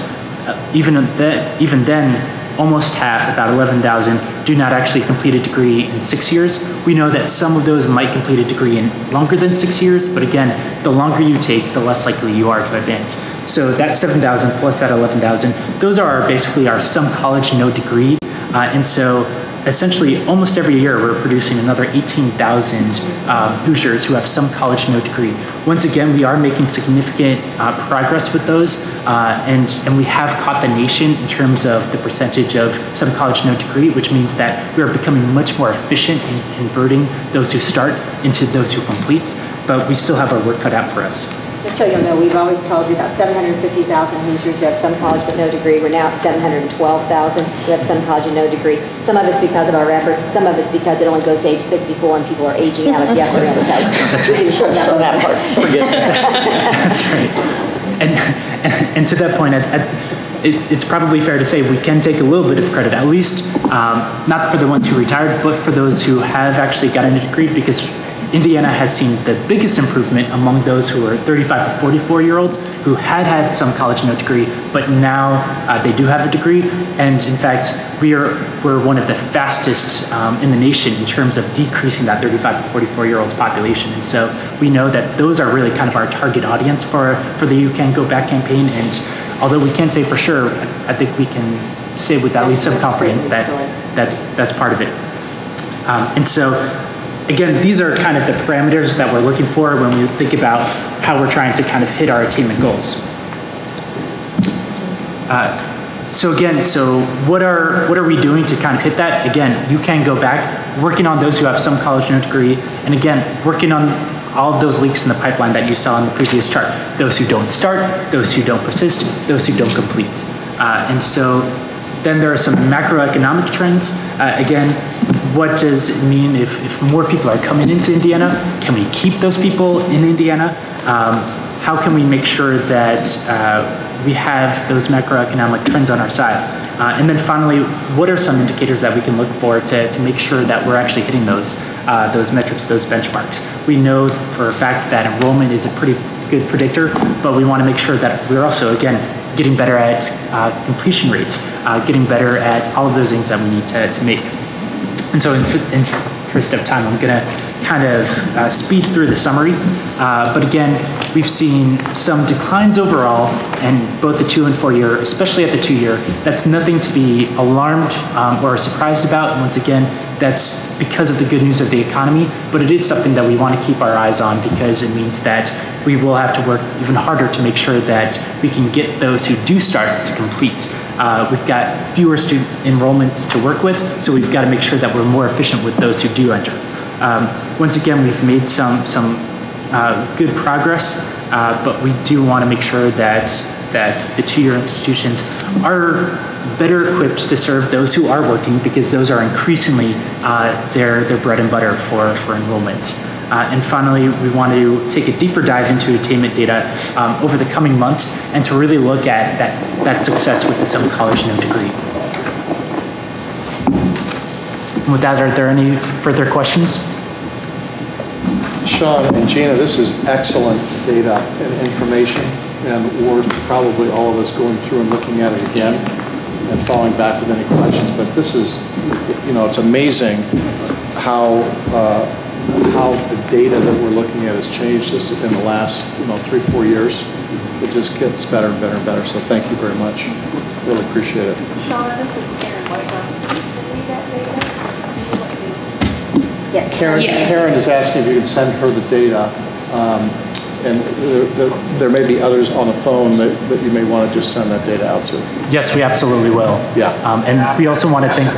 [SPEAKER 13] even then, almost half, about 11,000, do not actually complete a degree in 6 years. We know that some of those might complete a degree in longer than 6 years, but again, the longer you take, the less likely you are to advance. So that 7,000 plus that 11,000, those are basically our some college, no degree. And so essentially almost every year we're producing another 18,000 Hoosiers who have some college, no degree. Once again, we are making significant progress with those, and we have caught the nation in terms of the percentage of some college, no degree, which means that we are becoming much more efficient in converting those who start into those who complete, but we still have our work cut out for us.
[SPEAKER 3] Just so you'll know, we've always told you about 750,000 Hoosiers who have some college but no degree. We're now at 712,000 who have some college and no degree. Some of it's because of our efforts. Some of it's because it only goes to age 64 and people are aging out at the upper end.
[SPEAKER 13] That's right.
[SPEAKER 3] We can shut down on that part.
[SPEAKER 13] Forget that. That's right. And to that point, it's probably fair to say we can take a little bit of credit, at least not for the ones who retired, but for those who have actually gotten a degree, because Indiana has seen the biggest improvement among those who are 35 to 44-year-olds who had some college no degree, but now they do have a degree. And in fact, we're one of the fastest in the nation in terms of decreasing that 35 to 44-year-olds population. And so we know that those are really kind of our target audience for the You Can Go Back campaign. And although we can't say for sure, I think we can say with at least some confidence that that's part of it. And so, again, these are kind of the parameters that we're looking for when we think about how we're trying to kind of hit our attainment goals. So what are we doing to kind of hit that? Again, You Can Go Back, working on those who have some college no degree, and again, working on all of those leaks in the pipeline that you saw in the previous chart. Those who don't start, those who don't persist, those who don't complete. And so then there are some macroeconomic trends. Again, what does it mean if more people are coming into Indiana? Can we keep those people in Indiana? How can we make sure that we have those macroeconomic trends on our side? And then finally, what are some indicators that we can look for to make sure that we're actually hitting those metrics, those benchmarks? We know for a fact that enrollment is a pretty good predictor, but we want to make sure that we're also, again, getting better at completion rates, getting better at all of those things that we need to make. And so in interest of time, I'm going to kind of speed through the summary. But again, we've seen some declines overall in both the 2 and 4 year, especially at the 2 year. That's nothing to be alarmed or surprised about. And once again, that's because of the good news of the economy, but it is something that we want to keep our eyes on because it means that we will have to work even harder to make sure that we can get those who do start to complete. We've got fewer student enrollments to work with, so we've got to make sure that we're more efficient with those who do enter. Once again, we've made some good progress, but we do want to make sure that the 2 year institutions are better equipped to serve those who are working because those are increasingly their bread and butter for enrollments. And finally, we want to take a deeper dive into attainment data over the coming months and to really look at that success with the some college no degree. And with that, are there any further questions?
[SPEAKER 4] Sean and Gina, this is excellent data and information, and worth probably all of us going through and looking at it again and falling back with any questions. But this is, it's amazing how the data that we're looking at has changed just in the last 3-4 years. It just gets better and better and better. So thank you very much. Really appreciate it.
[SPEAKER 15] Sean, this is Karen Whitcomb. Can you read that data?
[SPEAKER 3] Yeah.
[SPEAKER 4] Karen is asking if you can send her the data. And there may be others on the phone that you may want to just send that data out to.
[SPEAKER 13] Yes, we absolutely will.
[SPEAKER 4] Yeah.
[SPEAKER 13] And we also want to thank...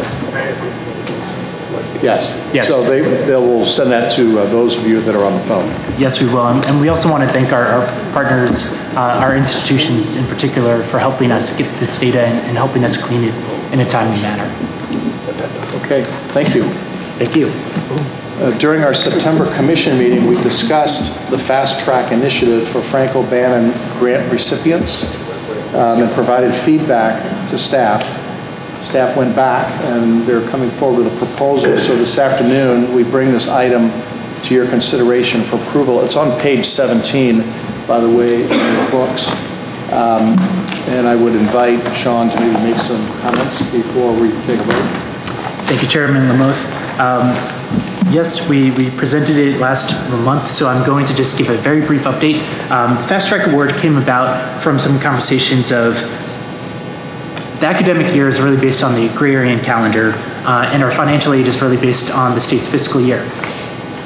[SPEAKER 4] Yes.
[SPEAKER 13] Yes.
[SPEAKER 4] So they will send that to those of you that are on the phone.
[SPEAKER 13] Yes, we will. And we also want to thank our partners, our institutions in particular, for helping us get this data and helping us clean it in a timely manner.
[SPEAKER 4] Okay, thank you.
[SPEAKER 13] Thank you.
[SPEAKER 4] During our September commission meeting, we discussed the Fast Track initiative for Franco Bannon grant recipients and provided feedback to staff. Staff went back and they're coming forward with a proposal. So this afternoon, we bring this item to your consideration for approval. It's on page 17, by the way, in your books. And I would invite Sean to maybe make some comments before we take a vote.
[SPEAKER 13] Thank you, Chairman Lamoth. Yes, we presented it last month, so I'm going to just give a very brief update. The Fast Track Award came about from some conversations of the academic year is really based on the agrarian calendar, and our financial aid is really based on the state's fiscal year.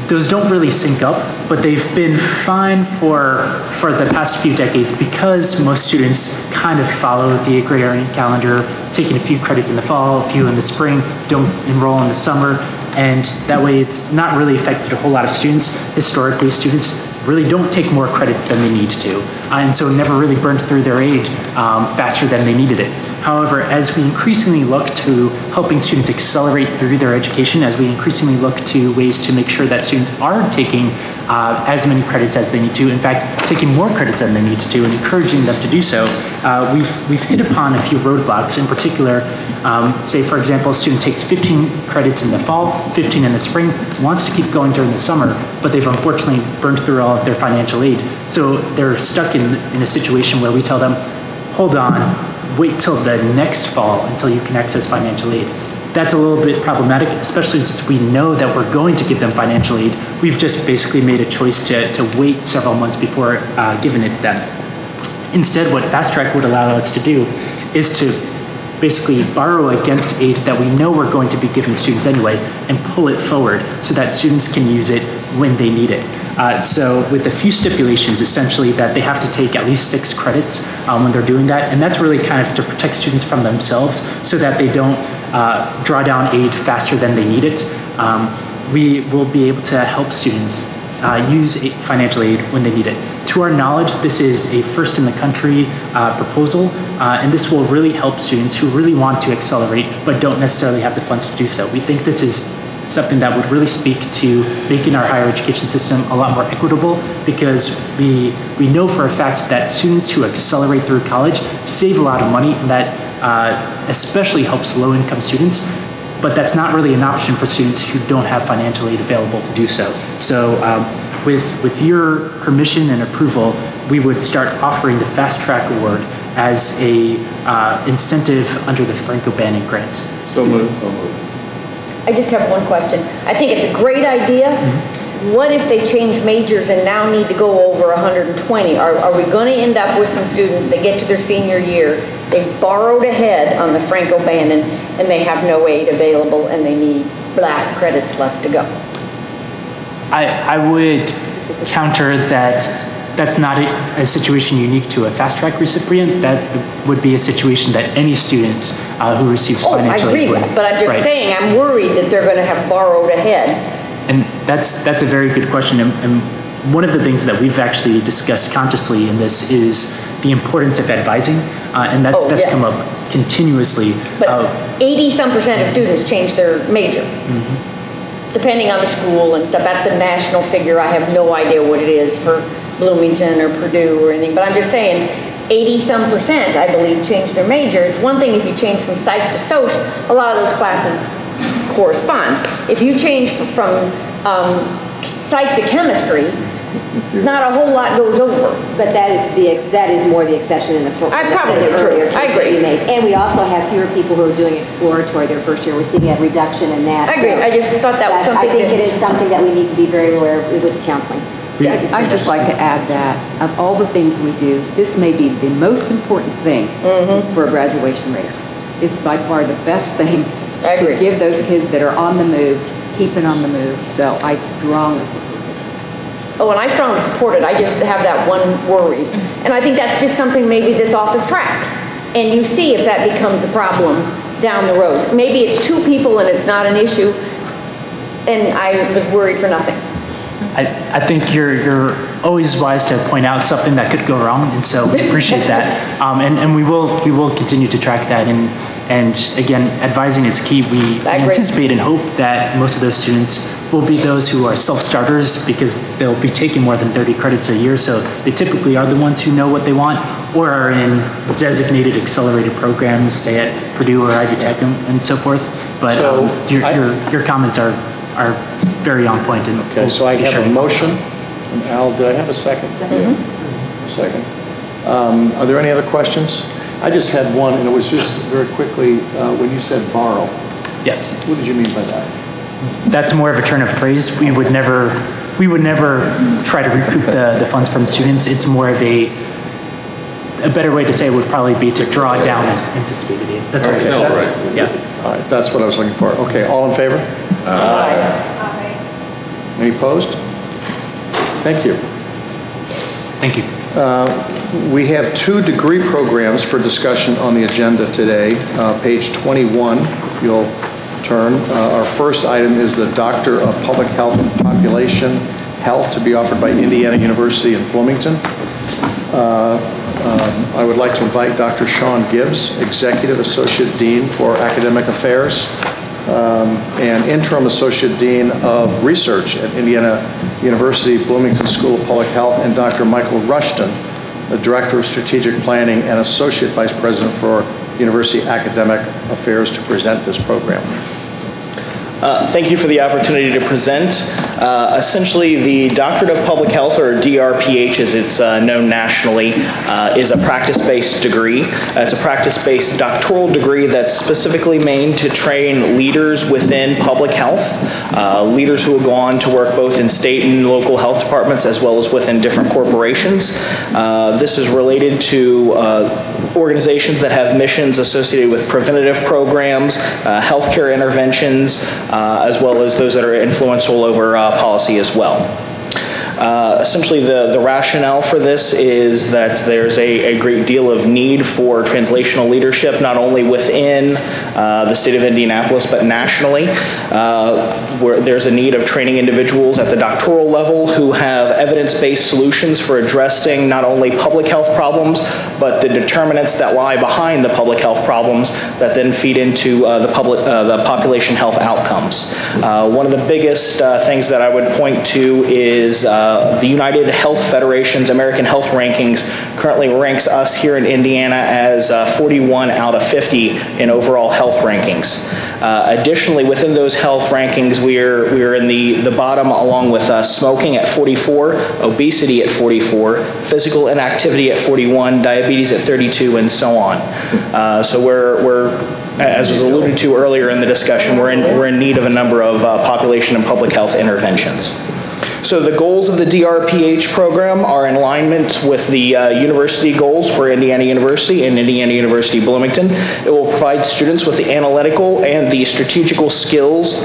[SPEAKER 13] Those don't really sync up, but they've been fine for the past few decades because most students kind of follow the agrarian calendar, taking a few credits in the fall, a few in the spring, don't enroll in the summer, and that way it's not really affected a whole lot of students. Historically, students really don't take more credits than they need to, and so never really burned through their aid faster than they needed it. However, as we increasingly look to helping students accelerate through their education, as we increasingly look to ways to make sure that students are taking as many credits as they need to, in fact, taking more credits than they need to, and encouraging them to do so, we've hit upon a few roadblocks. In particular, say for example, a student takes 15 credits in the fall, 15 in the spring, wants to keep going during the summer, but they've unfortunately burned through all of their financial aid. So they're stuck in a situation where we tell them, hold on, wait till the next fall until you can access financial aid. That's a little bit problematic, especially since we know that we're going to give them financial aid. We've just basically made a choice to wait several months before giving it to them. Instead, what Fast Track would allow us to do is to basically borrow against aid that we know we're going to be giving students anyway and pull it forward so that students can use it when they need it. So with a few stipulations, essentially that they have to take at least 6 credits when they're doing that, and that's really kind of to protect students from themselves so that they don't draw down aid faster than they need it. We will be able to help students use financial aid when they need it. To our knowledge, this is a first in the country proposal, and this will really help students who really want to accelerate but don't necessarily have the funds to do so. We think this is something that would really speak to making our higher education system a lot more equitable, because we know for a fact that students who accelerate through college save a lot of money, and that especially helps low-income students, but that's not really an option for students who don't have financial aid available to do so. So with your permission and approval, we would start offering the Fast Track Award as a incentive under the Franco-Banning grant.
[SPEAKER 8] So moved.
[SPEAKER 12] I just have one question. I think it's a great idea. What if they change majors and now need to go over 120? Are we going to end up with some students that get to their senior year, they've borrowed ahead on the Franco-Banning, and they have no aid available and they need black credits left to go?
[SPEAKER 13] I would counter that that's not a situation unique to a Fast Track recipient. That would be a situation that any student who receives financial aid would.
[SPEAKER 12] I agree with that, but I'm just saying I'm worried that they're going to have borrowed ahead.
[SPEAKER 13] And that's a very good question. And one of the things that we've actually discussed consciously in this is the importance of advising, and that's come up continuously.
[SPEAKER 12] But 80-some% of students change their major. Depending on the school and stuff. That's a national figure. I have no idea what it is for Bloomington or Purdue or anything, but I'm just saying 80-some%, I believe, change their major. It's one thing if you change from psych to social, a lot of those classes correspond. If you change from psych to chemistry, not a whole lot goes over.
[SPEAKER 3] But that is more the exception than the
[SPEAKER 12] probably true. I agree.
[SPEAKER 3] And we also have fewer people who are doing exploratory their first year. We're seeing a reduction in that.
[SPEAKER 12] I agree. I just thought that was something.
[SPEAKER 3] I think it is something that we need to be very aware of with counseling.
[SPEAKER 16] I'd just like to add that of all the things we do, this may be the most important thing for a graduation race. It's by far the best thing to give those kids that are on the move, keep it on the move. So I strongly support this.
[SPEAKER 12] Oh, and I strongly support it. I just have that one worry. And I think that's just something maybe this office tracks. And you see if that becomes a problem down the road. Maybe it's 2 people and it's not an issue, and I was worried for nothing.
[SPEAKER 13] I think you're always wise to point out something that could go wrong, and so we appreciate that. And we will continue to track that. And again, advising is key. We anticipate and hope that most of those students will be those who are self-starters, because they'll be taking more than 30 credits a year, so they typically are the ones who know what they want, or are in designated accelerated programs, say at Purdue or Ivy Tech and so forth. But so your comments are very on point. And
[SPEAKER 4] okay, so I have a motion from Al. Do I have a second? A second. Are there any other questions? I just had one, and it was just very quickly, when you said borrow.
[SPEAKER 13] Yes.
[SPEAKER 4] What did you mean by that?
[SPEAKER 13] That's more of a turn of phrase. We would never try to recoup the funds from students. It's more of a better way to say it would probably be to draw down anticipated aid. That's right. Yeah.
[SPEAKER 4] All right, that's what I was looking for. Okay, all in favor?
[SPEAKER 12] Aye.
[SPEAKER 4] Any opposed? Thank you.
[SPEAKER 13] Thank you.
[SPEAKER 4] We have 2 degree programs for discussion on the agenda today. Page 21, if you'll turn. Our first item is the Doctor of Public Health and Population Health to be offered by Indiana University in Bloomington. I would like to invite Dr. Sean Gibbs, Executive Associate Dean for Academic Affairs and Interim Associate Dean of Research at Indiana University Bloomington School of Public Health, and Dr. Michael Rushton, the Director of Strategic Planning and Associate Vice President for University Academic Affairs, to present this program.
[SPEAKER 17] Thank you for the opportunity to present. Essentially, the Doctorate of Public Health, or DRPH as it's known nationally, is a practice-based degree. It's a practice-based doctoral degree that's specifically made to train leaders within public health, leaders who will go on to work both in state and local health departments as well as within different corporations. This is related to organizations that have missions associated with preventative programs, healthcare interventions, as well as those that are influential over policy as well. Essentially, the rationale for this is that there's a great deal of need for translational leadership, not only within the state of Indianapolis, but nationally, where there's a need of training individuals at the doctoral level who have evidence-based solutions for addressing not only public health problems, but the determinants that lie behind the public health problems that then feed into the population health outcomes. One of the biggest things that I would point to is the United Health Federation's American Health Rankings currently ranks us here in Indiana as 41 out of 50 in overall health rankings. Additionally, within those health rankings, we're in the bottom, along with smoking at 44, obesity at 44, physical inactivity at 41, diabetes at 32, and so on. So we're as was alluded to earlier in the discussion, we're in need of a number of population and public health interventions. So the goals of the DRPH program are in alignment with the university goals for Indiana University and Indiana University Bloomington. It will provide students with the analytical and the strategic skills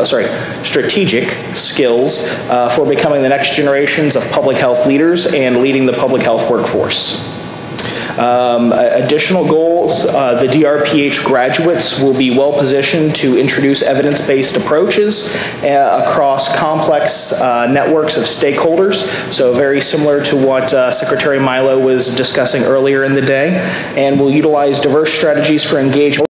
[SPEAKER 17] for becoming the next generations of public health leaders and leading the public health workforce. Additional goals, the DRPH graduates will be well positioned to introduce evidence-based approaches across complex networks of stakeholders, so very similar to what Secretary Milo was discussing earlier in the day, and will utilize diverse strategies for engagement